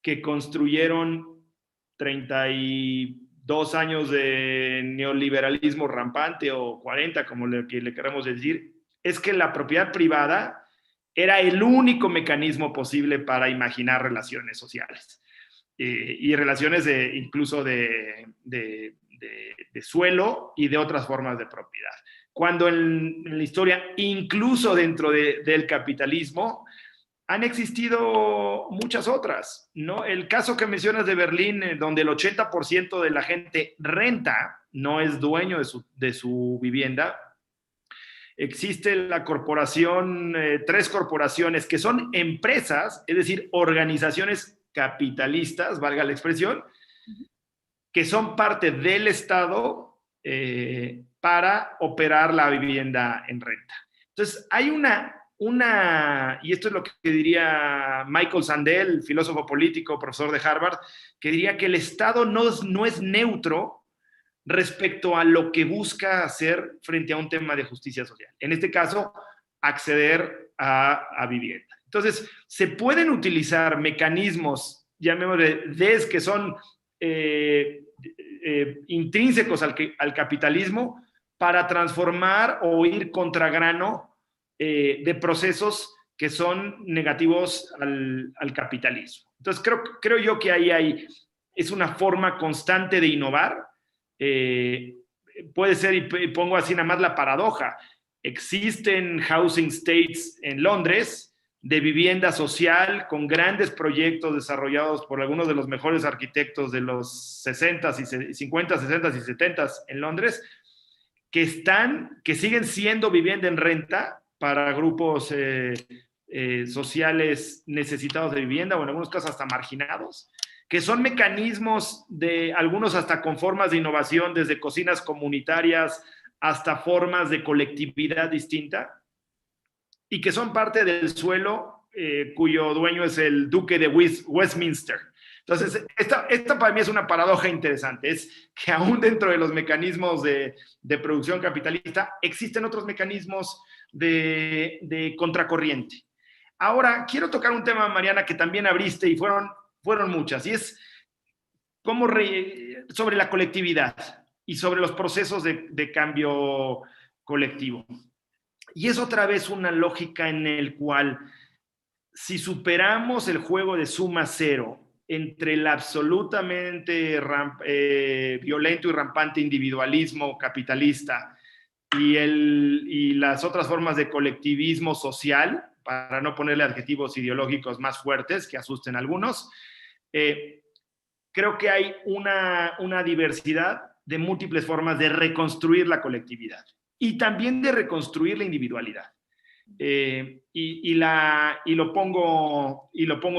que construyeron 32 años de neoliberalismo rampante, o 40, como le queramos decir, es que la propiedad privada era el único mecanismo posible para imaginar relaciones sociales. Y relaciones incluso de suelo y de otras formas de propiedad. Cuando en la historia, incluso dentro del capitalismo, han existido muchas otras, ¿no? El caso que mencionas de Berlín, donde el 80% de la gente renta, no es dueño de su vivienda. Existe la corporación, 3 corporaciones que son empresas, es decir, organizaciones capitalistas, valga la expresión, que son parte del Estado para operar la vivienda en renta. Entonces, hay y esto es lo que diría Michael Sandel, filósofo político, profesor de Harvard, que diría que el Estado no es neutro respecto a lo que busca hacer frente a un tema de justicia social. En este caso, acceder a vivienda. Entonces, se pueden utilizar mecanismos, llamémosle DES, que son intrínsecos al capitalismo, para transformar o ir contra grano de procesos que son negativos al capitalismo. Entonces, creo yo que ahí es una forma constante de innovar. Puede ser, y pongo así nada más la paradoja, existen housing estates en Londres de vivienda social con grandes proyectos desarrollados por algunos de los mejores arquitectos de los 50, 60 y 70 en Londres, que siguen siendo vivienda en renta para grupos sociales necesitados de vivienda, o en algunos casos hasta marginados, que son mecanismos de algunos hasta con formas de innovación, desde cocinas comunitarias hasta formas de colectividad distinta, y que son parte del suelo cuyo dueño es el duque de Westminster. Entonces, esta para mí es una paradoja interesante, es que aún dentro de los mecanismos de producción capitalista existen otros mecanismos de contracorriente. Ahora, quiero tocar un tema, Mariana, que también abriste y fueron muchas, y es sobre la colectividad y sobre los procesos de cambio colectivo. Y es otra vez una lógica en el cual, si superamos el juego de suma cero entre el absolutamente violento y rampante individualismo capitalista y las otras formas de colectivismo social, para no ponerle adjetivos ideológicos más fuertes que asusten a algunos, creo que hay una diversidad de múltiples formas de reconstruir la colectividad y también de reconstruir la individualidad. Y lo pongo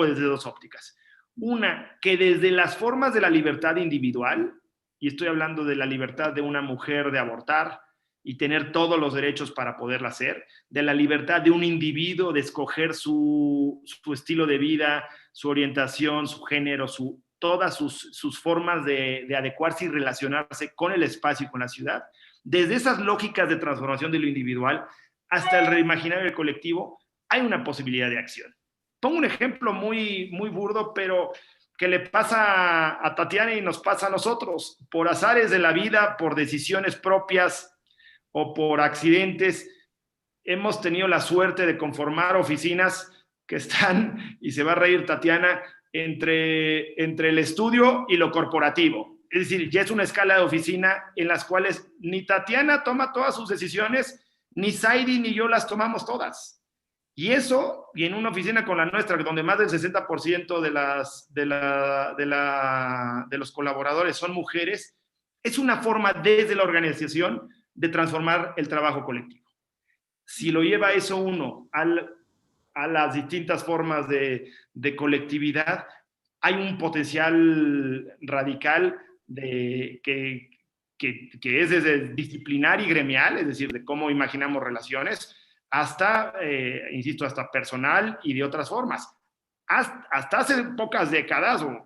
desde 2 ópticas. Una, que desde las formas de la libertad individual, y estoy hablando de la libertad de una mujer de abortar y tener todos los derechos para poderla hacer, de la libertad de un individuo de escoger su estilo de vida, su orientación, su género, todas sus formas de adecuarse y relacionarse con el espacio y con la ciudad. Desde esas lógicas de transformación de lo individual hasta el reimaginario del colectivo, hay una posibilidad de acción. Pongo un ejemplo muy, muy burdo, pero que le pasa a Tatiana y nos pasa a nosotros. Por azares de la vida, por decisiones propias o por accidentes, hemos tenido la suerte de conformar oficinas que están, y se va a reír Tatiana, entre el estudio y lo corporativo. Es decir, ya es una escala de oficina en las cuales ni Tatiana toma todas sus decisiones, ni Saidi ni yo las tomamos todas. Y eso, y en una oficina con la nuestra, donde más del 60% de los colaboradores son mujeres, es una forma desde la organización de transformar el trabajo colectivo. Si lo lleva eso uno a las distintas formas de colectividad, hay un potencial radical que es desde disciplinar y gremial, es decir, de cómo imaginamos relaciones, hasta, insisto, hasta personal y de otras formas. Hasta hace pocas décadas o un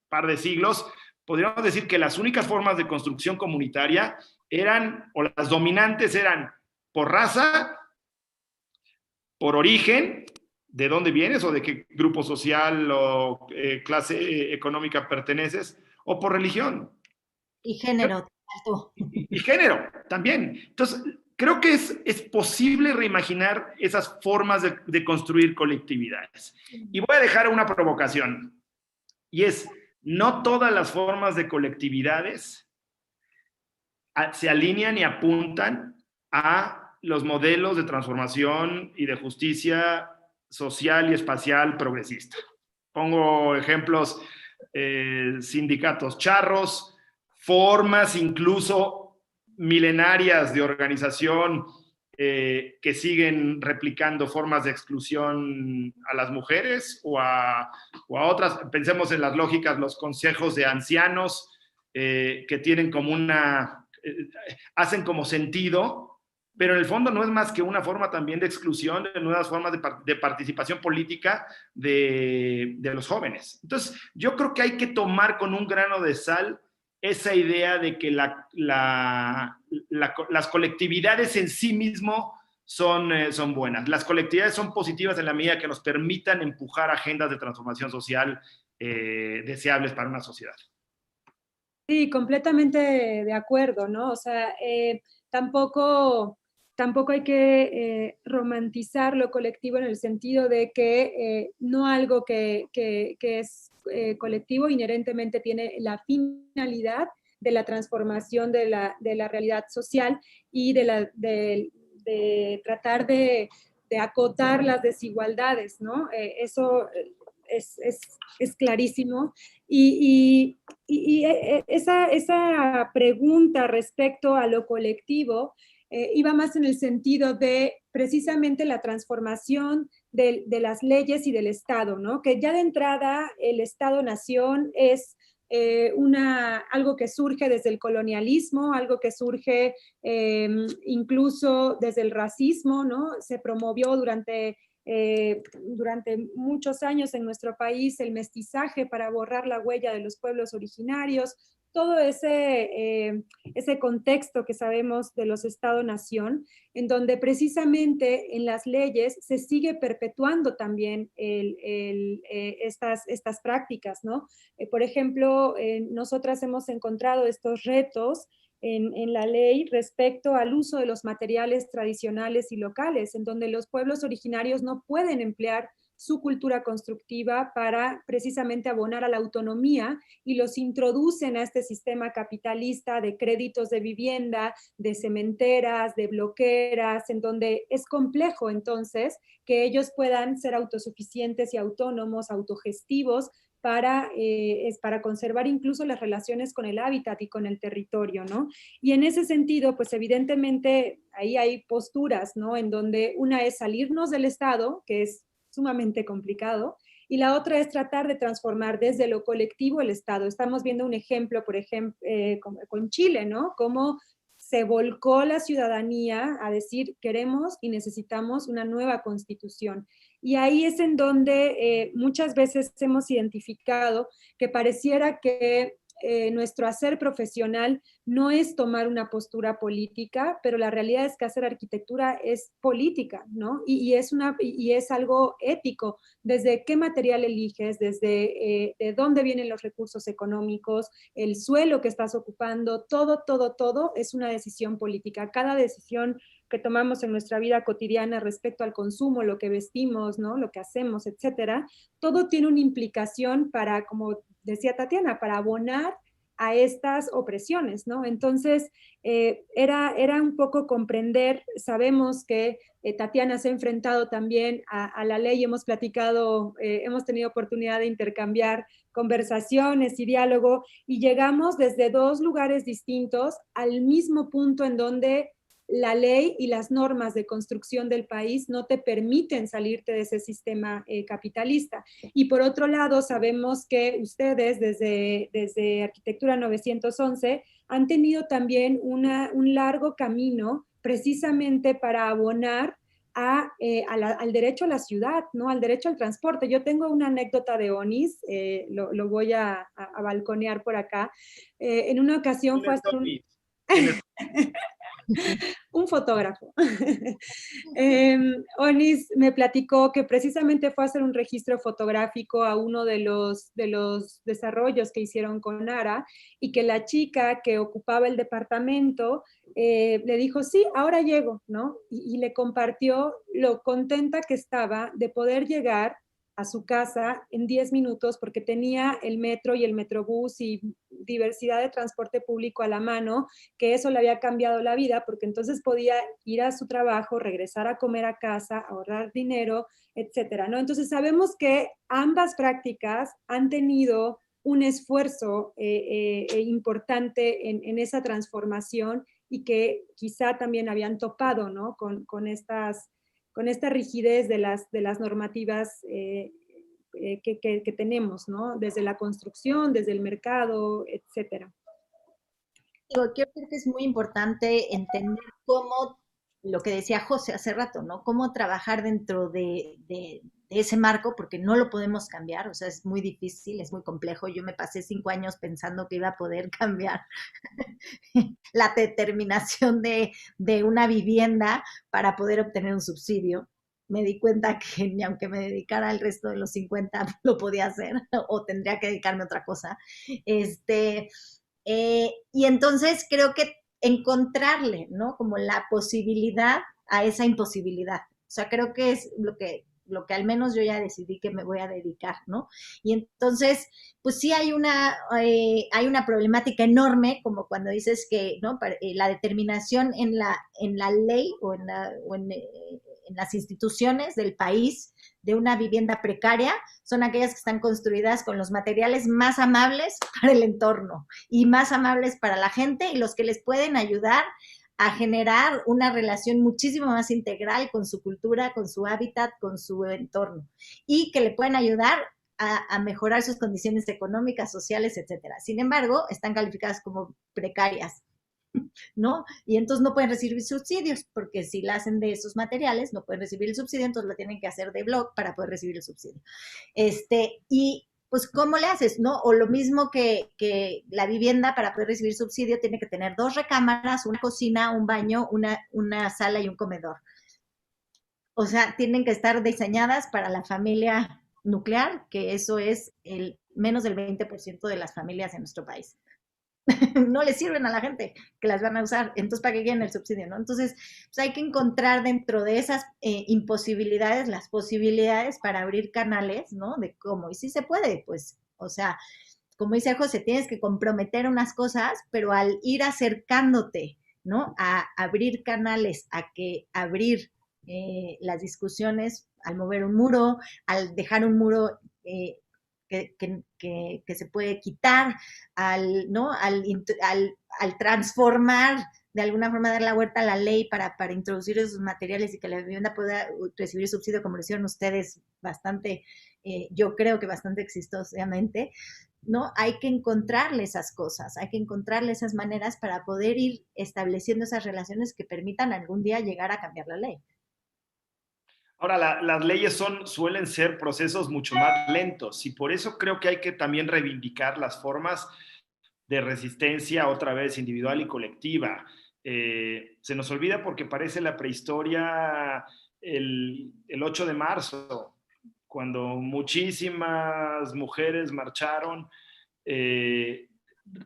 par de siglos, podríamos decir que las únicas formas de construcción comunitaria eran, o las dominantes eran por raza, por origen, de dónde vienes o de qué grupo social o clase económica perteneces, o por religión. Y género. Y género también. Entonces, creo que es posible reimaginar esas formas de construir colectividades. Y voy a dejar una provocación, y es, no todas las formas de colectividades se alinean y apuntan a los modelos de transformación y de justicia social y espacial progresista. Pongo ejemplos, sindicatos charros, formas incluso milenarias de organización que siguen replicando formas de exclusión a las mujeres o a otras. Pensemos en las lógicas, los consejos de ancianos que tienen como hacen como sentido, pero en el fondo no es más que una forma también de exclusión, de nuevas formas de participación política de los jóvenes. Entonces, yo creo que hay que tomar con un grano de sal esa idea de que las colectividades en sí mismo son buenas. Las colectividades son positivas en la medida que nos permitan empujar agendas de transformación social deseables para una sociedad. Sí, completamente de acuerdo, ¿no? O sea, tampoco hay que romantizar lo colectivo en el sentido de que no algo que es colectivo inherentemente tiene la finalidad de la transformación de la realidad social y de tratar de acotar las desigualdades, ¿no? Eso es clarísimo. Y esa pregunta respecto a lo colectivo iba más en el sentido de precisamente la transformación de las leyes y del Estado, ¿no? Que ya de entrada el Estado-nación es algo que surge desde el colonialismo, algo que surge incluso desde el racismo, ¿no? Se promovió durante muchos años en nuestro país el mestizaje para borrar la huella de los pueblos originarios, todo ese contexto que sabemos de los Estado-nación, en donde precisamente en las leyes se sigue perpetuando también estas prácticas, ¿no? Por ejemplo, nosotras hemos encontrado estos retos en la ley respecto al uso de los materiales tradicionales y locales, en donde los pueblos originarios no pueden emplear su cultura constructiva para precisamente abonar a la autonomía y los introducen a este sistema capitalista de créditos de vivienda, de cementeras, de bloqueras, en donde es complejo entonces que ellos puedan ser autosuficientes y autónomos, autogestivos, para conservar incluso las relaciones con el hábitat y con el territorio, ¿no? Y en ese sentido, pues evidentemente ahí hay posturas, ¿no? En donde una es salirnos del Estado, que es sumamente complicado, y la otra es tratar de transformar desde lo colectivo el Estado. Estamos viendo un ejemplo, por ejemplo, con Chile, ¿no? Cómo se volcó la ciudadanía a decir queremos y necesitamos una nueva constitución. Y ahí es en donde muchas veces hemos identificado que pareciera que nuestro hacer profesional no es tomar una postura política, pero la realidad es que hacer arquitectura es política, ¿no? Y es algo ético, desde qué material eliges, desde de dónde vienen los recursos económicos, el suelo que estás ocupando, todo es una decisión política. Cada decisión que tomamos en nuestra vida cotidiana respecto al consumo, lo que vestimos, ¿no? Lo que hacemos, etcétera, todo tiene una implicación para, como decía Tatiana, para abonar a estas opresiones, ¿no? Entonces, era un poco comprender, sabemos que Tatiana se ha enfrentado también a la ley, hemos platicado, hemos tenido oportunidad de intercambiar conversaciones y diálogo, y llegamos desde dos lugares distintos al mismo punto en donde la ley y las normas de construcción del país no te permiten salirte de ese sistema capitalista. Y por otro lado, sabemos que ustedes desde Arquitectura 911 han tenido también un largo camino precisamente para abonar al derecho a la ciudad, ¿no? Al derecho al transporte. Yo tengo una anécdota de Onis, lo voy a balconear por acá. En una ocasión fue hasta un fotógrafo. Onis me platicó que precisamente fue a hacer un registro fotográfico a uno de los desarrollos que hicieron con ARA, y que la chica que ocupaba el departamento le dijo, sí, ahora llego, ¿no? Y le compartió lo contenta que estaba de poder llegar a su casa en 10 minutos porque tenía el metro y el metrobús y diversidad de transporte público a la mano, que eso le había cambiado la vida porque entonces podía ir a su trabajo, regresar a comer a casa, ahorrar dinero, etcétera, ¿no? Entonces sabemos que ambas prácticas han tenido un esfuerzo importante en esa transformación, y que quizá también habían topado, ¿no? con esta rigidez de las normativas que tenemos, ¿no? Desde la construcción, desde el mercado, etcétera. Creo que es muy importante entender cómo, lo que decía José hace rato, ¿no? Cómo trabajar dentro de ese marco, porque no lo podemos cambiar, o sea, es muy difícil, es muy complejo. Yo me pasé 5 años pensando que iba a poder cambiar la determinación de una vivienda para poder obtener un subsidio. Me di cuenta que ni aunque me dedicara el resto de los 50 lo podía hacer, o tendría que dedicarme a otra cosa. Y entonces creo que encontrarle, ¿no? Como la posibilidad a esa imposibilidad. O sea, creo que es lo que al menos yo ya decidí que me voy a dedicar, ¿no? Y entonces, pues sí hay una problemática enorme, como cuando dices que, ¿no? La determinación en la ley o en las instituciones del país de una vivienda precaria son aquellas que están construidas con los materiales más amables para el entorno y más amables para la gente, y los que les pueden ayudar a generar una relación muchísimo más integral con su cultura, con su hábitat, con su entorno, y que le pueden ayudar a mejorar sus condiciones económicas, sociales, etcétera. Sin embargo, están calificadas como precarias, ¿no? Y entonces no pueden recibir subsidios, porque si la hacen de esos materiales, no pueden recibir el subsidio, entonces lo tienen que hacer de blog para poder recibir el subsidio. Y pues, ¿cómo le haces, no? O lo mismo que la vivienda, para poder recibir subsidio, tiene que tener 2 recámaras, una cocina, un baño, una sala y un comedor. O sea, tienen que estar diseñadas para la familia nuclear, que eso es menos del 20% de las familias en nuestro país. No les sirven a la gente que las van a usar, entonces ¿para qué quieren el subsidio, no? Entonces, pues hay que encontrar dentro de esas imposibilidades las posibilidades para abrir canales, ¿no? De cómo, y sí se puede, pues, o sea, como dice José, tienes que comprometer unas cosas, pero al ir acercándote, ¿no? A abrir canales, a que abrir las discusiones, al mover un muro, al dejar un muro que se puede quitar, ¿no? al transformar, de alguna forma dar la vuelta a la ley para introducir esos materiales y que la vivienda pueda recibir subsidio, como lo hicieron ustedes bastante, yo creo que bastante exitosamente, ¿no? Hay que encontrarle esas cosas, hay que encontrarle esas maneras para poder ir estableciendo esas relaciones que permitan algún día llegar a cambiar la ley. Ahora, las leyes suelen ser procesos mucho más lentos, y por eso creo que hay que también reivindicar las formas de resistencia, otra vez individual y colectiva. Se nos olvida porque parece la prehistoria el 8 de marzo, cuando muchísimas mujeres marcharon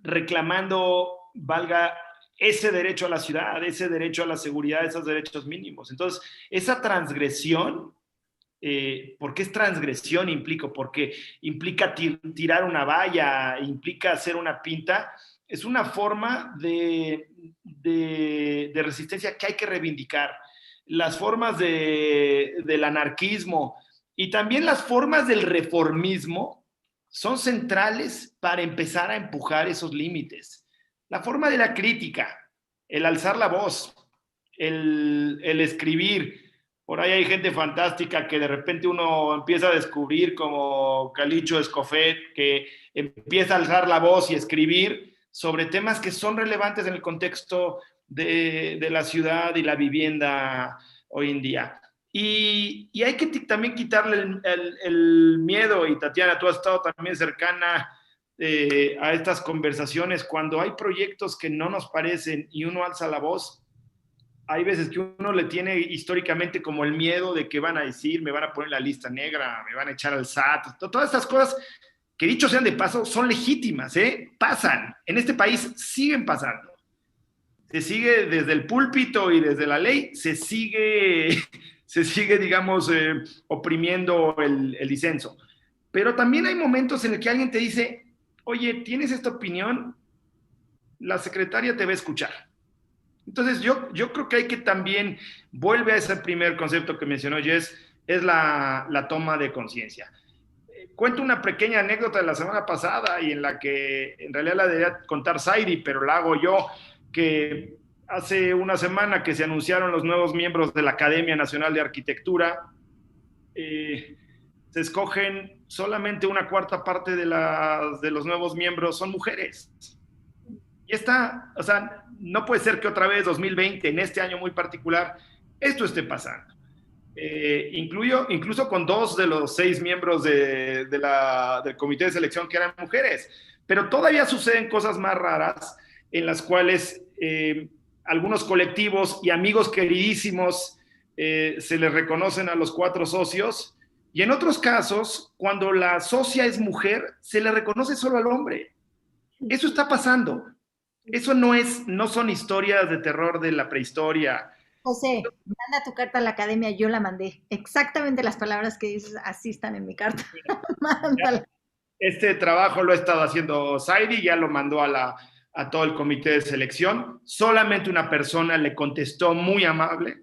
reclamando, valga, ese derecho a la ciudad, ese derecho a la seguridad, esos derechos mínimos. Entonces, esa transgresión porque es transgresión, porque implica tirar una valla, implica hacer una pinta, es una forma de resistencia que hay que reivindicar. Las formas del anarquismo y también las formas del reformismo son centrales para empezar a empujar esos límites. La forma de la crítica, el alzar la voz, el escribir. Por ahí hay gente fantástica que de repente uno empieza a descubrir, como Calicho Escofet, que empieza a alzar la voz y escribir sobre temas que son relevantes en el contexto de la ciudad y la vivienda hoy en día. Y hay que también quitarle el miedo, y Tatiana, tú has estado también cercana a estas conversaciones. Cuando hay proyectos que no nos parecen y uno alza la voz, hay veces que uno le tiene históricamente como el miedo de que van a decir, me van a poner en la lista negra, me van a echar al SAT, todas estas cosas que, dicho sean de paso, son legítimas, pasan, en este país siguen pasando. Se sigue desde el púlpito y desde la ley, se sigue digamos, oprimiendo el disenso. Pero también hay momentos en el que alguien te dice, oye, ¿tienes esta opinión? La secretaria te va a escuchar. Entonces, yo creo que hay que también, vuelve a ese primer concepto que mencionó Jess, es la toma de conciencia. Cuento una pequeña anécdota de la semana pasada y en la que en realidad la debería contar Zairi, pero la hago yo, que hace una semana que se anunciaron los nuevos miembros de la Academia Nacional de Arquitectura, se escogen solamente una cuarta parte de los nuevos miembros son mujeres. Y o sea, no puede ser que otra vez 2020, en este año muy particular, esto esté pasando. Incluso con 2 de los 6 miembros del comité de selección que eran mujeres. Pero todavía suceden cosas más raras en las cuales algunos colectivos y amigos queridísimos se les reconocen a los 4 socios, y en otros casos, cuando la socia es mujer, se le reconoce solo al hombre. Eso está pasando. Eso no son historias de terror de la prehistoria. José, manda tu carta a la academia, yo la mandé. Exactamente las palabras que dices, así están en mi carta. Mándala. Este trabajo lo ha estado haciendo Zairi, ya lo mandó a todo el comité de selección. Solamente una persona le contestó muy amable,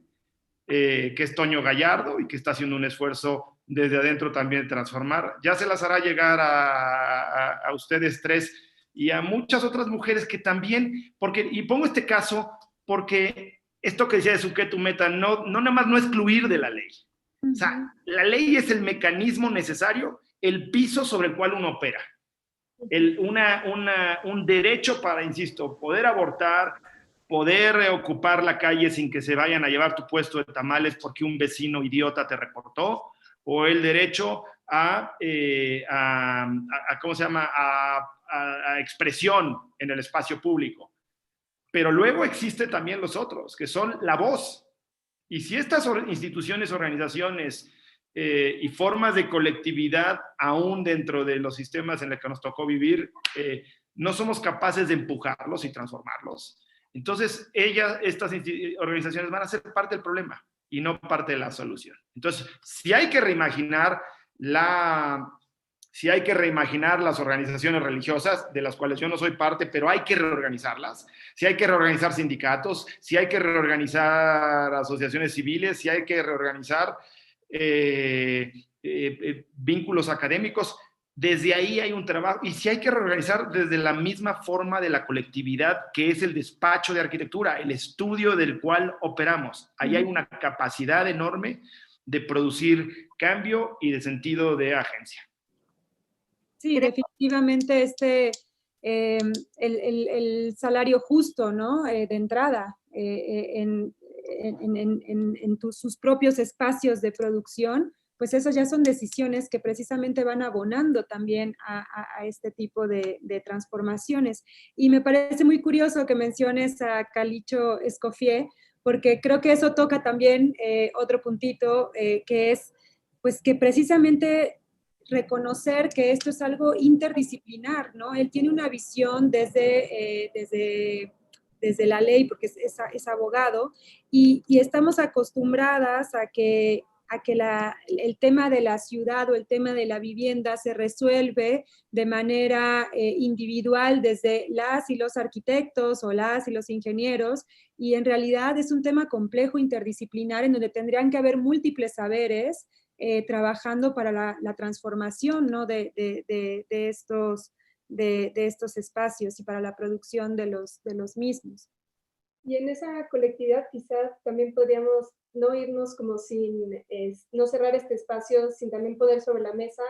que es Toño Gallardo, y que está haciendo un esfuerzo desde adentro también de transformar. Ya se las hará llegar a ustedes 3 y a muchas otras mujeres que también, y pongo este caso porque esto que decía de Suketu Mehta, no nada más no excluir de la ley. O sea, la ley es el mecanismo necesario, el piso sobre el cual uno opera. Un derecho para, insisto, poder abortar, poder ocupar la calle sin que se vayan a llevar tu puesto de tamales porque un vecino idiota te reportó, o el derecho ¿cómo se llama?, a expresión en el espacio público. Pero luego existe también los otros, que son la voz. Y si estas instituciones, organizaciones y formas de colectividad, aún dentro de los sistemas en los que nos tocó vivir, no somos capaces de empujarlos y transformarlos, entonces estas organizaciones van a ser parte del problema y no parte de la solución. Entonces, si hay que reimaginar las organizaciones religiosas, de las cuales yo no soy parte, pero hay que reorganizarlas. Si hay que reorganizar sindicatos, si hay que reorganizar asociaciones civiles, si hay que reorganizar vínculos académicos, desde ahí hay un trabajo. Y si hay que reorganizar desde la misma forma de la colectividad, que es el despacho de arquitectura, el estudio del cual operamos. Ahí hay una capacidad enorme de producir cambio y de sentido de agencia. Sí, definitivamente el salario justo, ¿no? De entrada en sus propios espacios de producción, pues eso ya son decisiones que precisamente van abonando también a este tipo de transformaciones. Y me parece muy curioso que menciones a Calicho Escoffier, porque creo que eso toca también otro puntito, que es, pues, que precisamente reconocer que esto es algo interdisciplinar, ¿no? Él tiene una visión desde la ley, porque es abogado, y estamos acostumbradas a que a que el tema de la ciudad o el tema de la vivienda se resuelve de manera individual desde las y los arquitectos o las y los ingenieros, y en realidad es un tema complejo, interdisciplinar, en donde tendrían que haber múltiples saberes trabajando para la transformación, ¿no? de estos espacios y para la producción de los mismos. Y en esa colectividad quizás también podríamos no irnos como no cerrar este espacio sin también poner sobre la mesa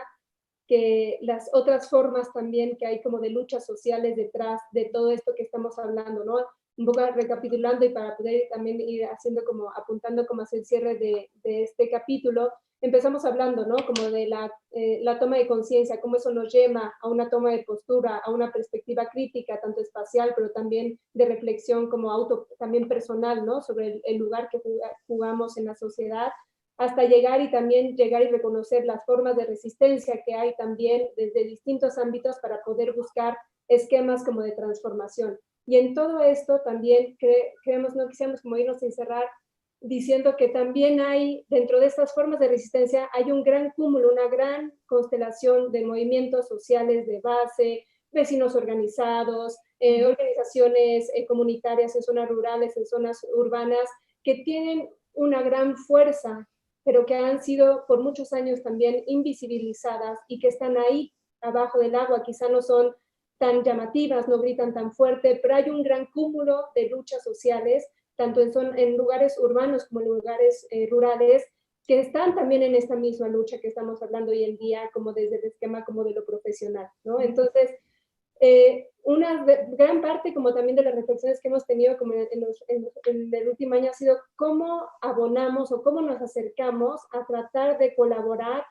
que las otras formas también que hay como de luchas sociales detrás de todo esto que estamos hablando, ¿no? Un poco recapitulando y para poder también ir haciendo como, apuntando como hacia el cierre de este capítulo, empezamos hablando, ¿no? Como de la toma de conciencia, cómo eso nos lleva a una toma de postura, a una perspectiva crítica, tanto espacial, pero también de reflexión como también personal, ¿no? Sobre el lugar que jugamos en la sociedad, hasta llegar y reconocer las formas de resistencia que hay también desde distintos ámbitos para poder buscar esquemas como de transformación. Y en todo esto también creemos, no quisiéramos como irnos sin cerrar, diciendo que también hay, dentro de estas formas de resistencia, hay un gran cúmulo, una gran constelación de movimientos sociales de base, vecinos organizados, organizaciones comunitarias en zonas rurales, en zonas urbanas, que tienen una gran fuerza, pero que han sido por muchos años también invisibilizadas y que están ahí abajo del agua, quizá no son tan llamativas, no gritan tan fuerte, pero hay un gran cúmulo de luchas sociales, tanto en lugares urbanos como en lugares rurales, que están también en esta misma lucha que estamos hablando hoy en día, como desde el esquema como de lo profesional, ¿no? Entonces, una gran parte como también de las reflexiones que hemos tenido como en el último año ha sido cómo abonamos o cómo nos acercamos a tratar de colaborar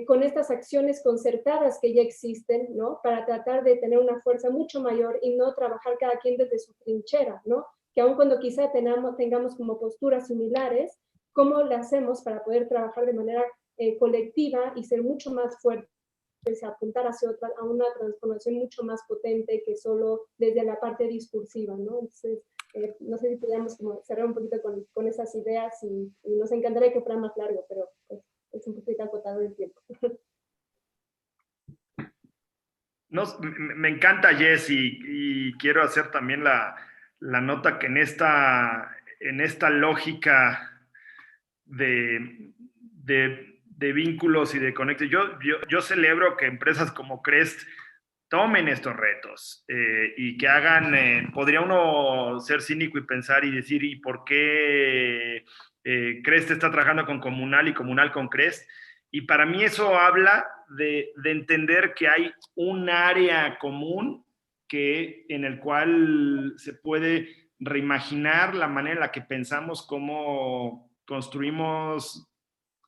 con estas acciones concertadas que ya existen, ¿no? Para tratar de tener una fuerza mucho mayor y no trabajar cada quien desde su trinchera, ¿no? Que aun cuando quizá tengamos como posturas similares, ¿cómo lo hacemos para poder trabajar de manera colectiva y ser mucho más fuertes, apuntar a una transformación mucho más potente que solo desde la parte discursiva, ¿no? Entonces, no sé si podríamos como cerrar un poquito con esas ideas y nos encantaría que fuera más largo, pero pues, es un poquito acotado el tiempo. No, me encanta, Jess, y quiero hacer también la nota que en esta lógica de vínculos y de conecte, yo celebro que empresas como Crest tomen estos retos y que hagan, podría uno ser cínico y pensar y decir, ¿y por qué Crest está trabajando con Comunal y Comunal con Crest? Y para mí eso habla de entender que hay un área común en el cual se puede reimaginar la manera en la que pensamos cómo construimos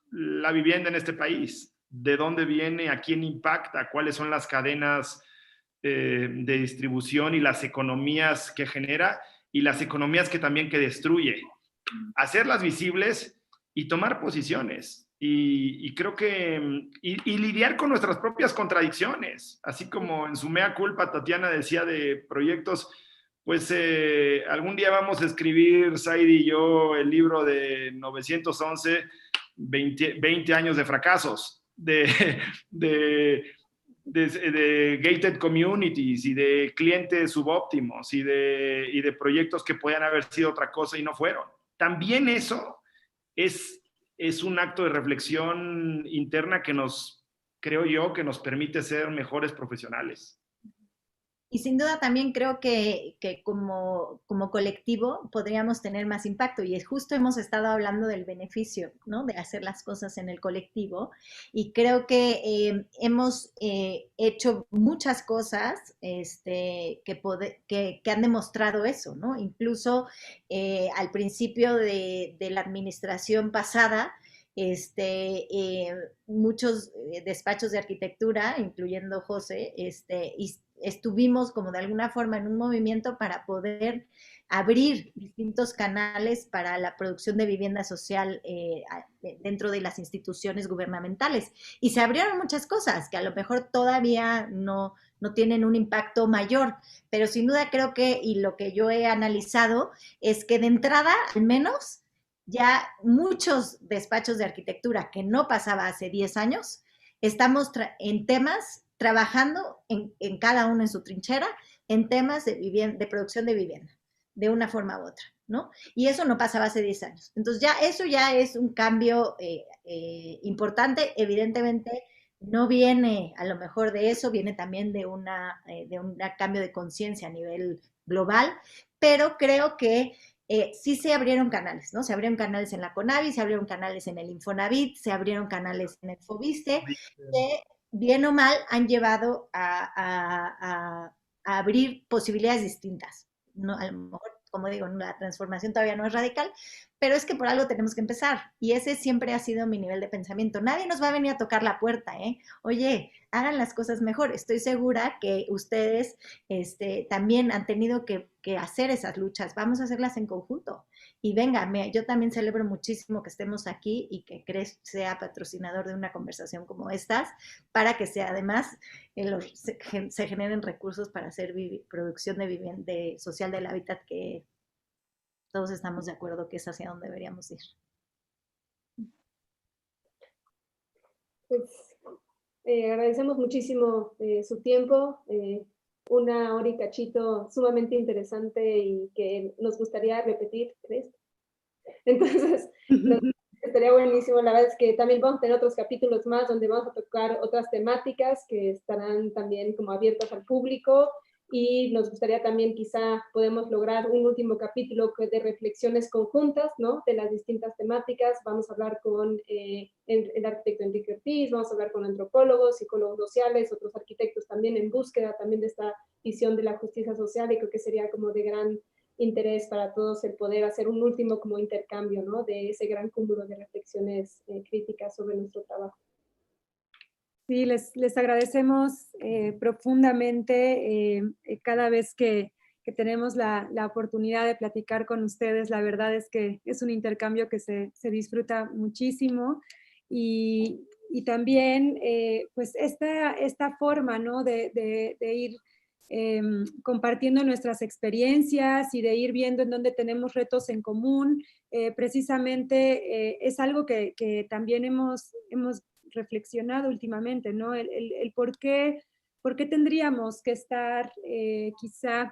la vivienda en este país, de dónde viene, a quién impacta, cuáles son las cadenas de distribución y las economías que genera y las economías que también que destruye. Hacerlas visibles y tomar posiciones. Y creo que, y lidiar con nuestras propias contradicciones, así como en su mea culpa Tatiana decía de proyectos, pues algún día vamos a escribir, Saidi y yo, el libro de 911, 20 años de fracasos, de gated communities y de clientes subóptimos y de proyectos que podían haber sido otra cosa y no fueron. También eso es un acto de reflexión interna que creo yo, que nos permite ser mejores profesionales. Y sin duda también creo que como colectivo podríamos tener más impacto. Y justo hemos estado hablando del beneficio, ¿no? De hacer las cosas en el colectivo. Y creo que hemos hecho muchas cosas que han demostrado eso, ¿no? Incluso al principio de la administración pasada, muchos despachos de arquitectura, incluyendo José, estuvimos como de alguna forma en un movimiento para poder abrir distintos canales para la producción de vivienda social dentro de las instituciones gubernamentales. Y se abrieron muchas cosas que a lo mejor todavía no tienen un impacto mayor, pero sin duda creo que, y lo que yo he analizado, es que de entrada, al menos, ya muchos despachos de arquitectura que no pasaba hace 10 años, estamos en temas, trabajando en cada uno en su trinchera, en temas de producción de vivienda, de una forma u otra, ¿no? Y eso no pasaba hace 10 años. Entonces eso ya es un cambio importante. Evidentemente no viene a lo mejor de eso, viene también de un cambio de conciencia a nivel global, pero creo que sí se abrieron canales, ¿no? Se abrieron canales en la CONAVI, se abrieron canales en el Infonavit, se abrieron canales en el FOBISTE, que bien o mal han llevado a abrir posibilidades distintas. No, a lo mejor, como digo, la transformación todavía no es radical, pero es que por algo tenemos que empezar. Y ese siempre ha sido mi nivel de pensamiento. Nadie nos va a venir a tocar la puerta, ¿eh? Oye, hagan las cosas mejor. Estoy segura que ustedes también han tenido que hacer esas luchas. Vamos a hacerlas en conjunto. Y venga, yo también celebro muchísimo que estemos aquí y que CREST sea patrocinador de una conversación como estas, para que además se generen recursos para hacer producción de vivienda social del hábitat, que todos estamos de acuerdo que es hacia donde deberíamos ir. Pues agradecemos muchísimo su tiempo, 1 hora y cachito sumamente interesante y que nos gustaría repetir, ¿crees? Entonces, estaría buenísimo. La verdad es que también vamos a tener otros capítulos más donde vamos a tocar otras temáticas que estarán también como abiertas al público, y nos gustaría también quizá podemos lograr un último capítulo de reflexiones conjuntas, ¿no? De las distintas temáticas. Vamos a hablar con el arquitecto Enrique Ortiz, vamos a hablar con antropólogos, psicólogos sociales, otros arquitectos también en búsqueda también de esta visión de la justicia social, y creo que sería como de gran interés para todos el poder hacer un último como intercambio, ¿no? De ese gran cúmulo de reflexiones críticas sobre nuestro trabajo. Sí, les agradecemos profundamente cada vez que tenemos la oportunidad de platicar con ustedes. La verdad es que es un intercambio que se disfruta muchísimo, y también pues esta forma, ¿no? de ir compartiendo nuestras experiencias y de ir viendo en dónde tenemos retos en común, precisamente es algo que también hemos reflexionado últimamente, ¿no? El por qué tendríamos que estar quizá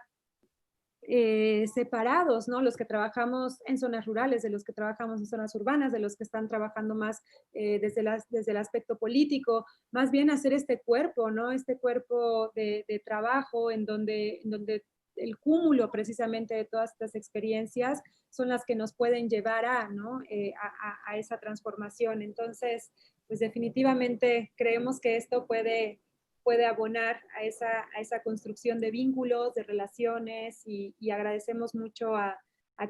separados, ¿no? Los que trabajamos en zonas rurales, de los que trabajamos en zonas urbanas, de los que están trabajando más desde el aspecto político, más bien hacer este cuerpo, ¿no? Este cuerpo de trabajo en donde el cúmulo precisamente de todas estas experiencias son las que nos pueden llevar ¿no? a esa transformación. Entonces, pues definitivamente creemos que esto puede abonar a esa construcción de vínculos, de relaciones, y agradecemos mucho a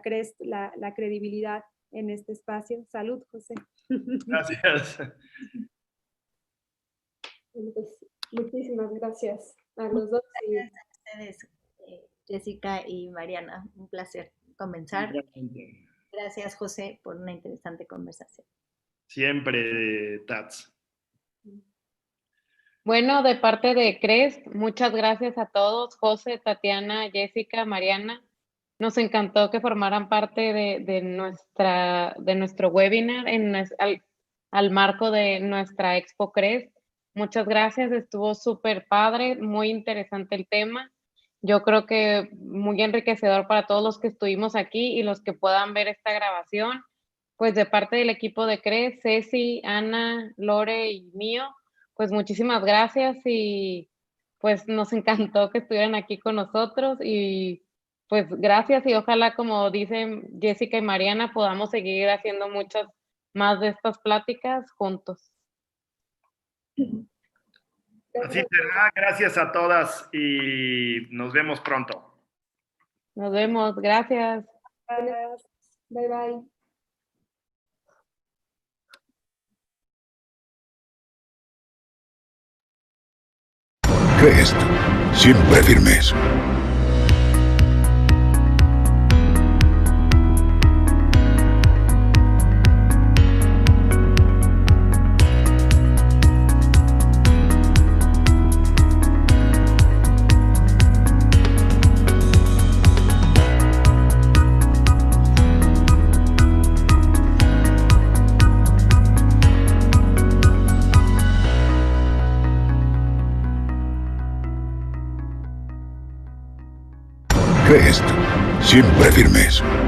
CREST la credibilidad en este espacio. Salud, José. Gracias. Pues, muchísimas gracias a los dos. Gracias a ustedes, Jessica y Mariana. Un placer comenzar. Gracias, José, por una interesante conversación. Siempre, Tats. Bueno, de parte de CREST, muchas gracias a todos, José, Tatiana, Jessica, Mariana. Nos encantó que formaran parte de nuestro webinar al marco de nuestra Expo CREST. Muchas gracias, estuvo súper padre, muy interesante el tema. Yo creo que muy enriquecedor para todos los que estuvimos aquí y los que puedan ver esta grabación. Pues de parte del equipo de CREST, Ceci, Ana, Lore y mío, pues muchísimas gracias, y pues nos encantó que estuvieran aquí con nosotros, y pues gracias, y ojalá, como dicen Jessica y Mariana, podamos seguir haciendo muchas más de estas pláticas juntos. Así será, gracias a todas y nos vemos pronto. Nos vemos, gracias. Gracias. Bye, bye. CREST, siempre firmes. Crest. Siempre firmes.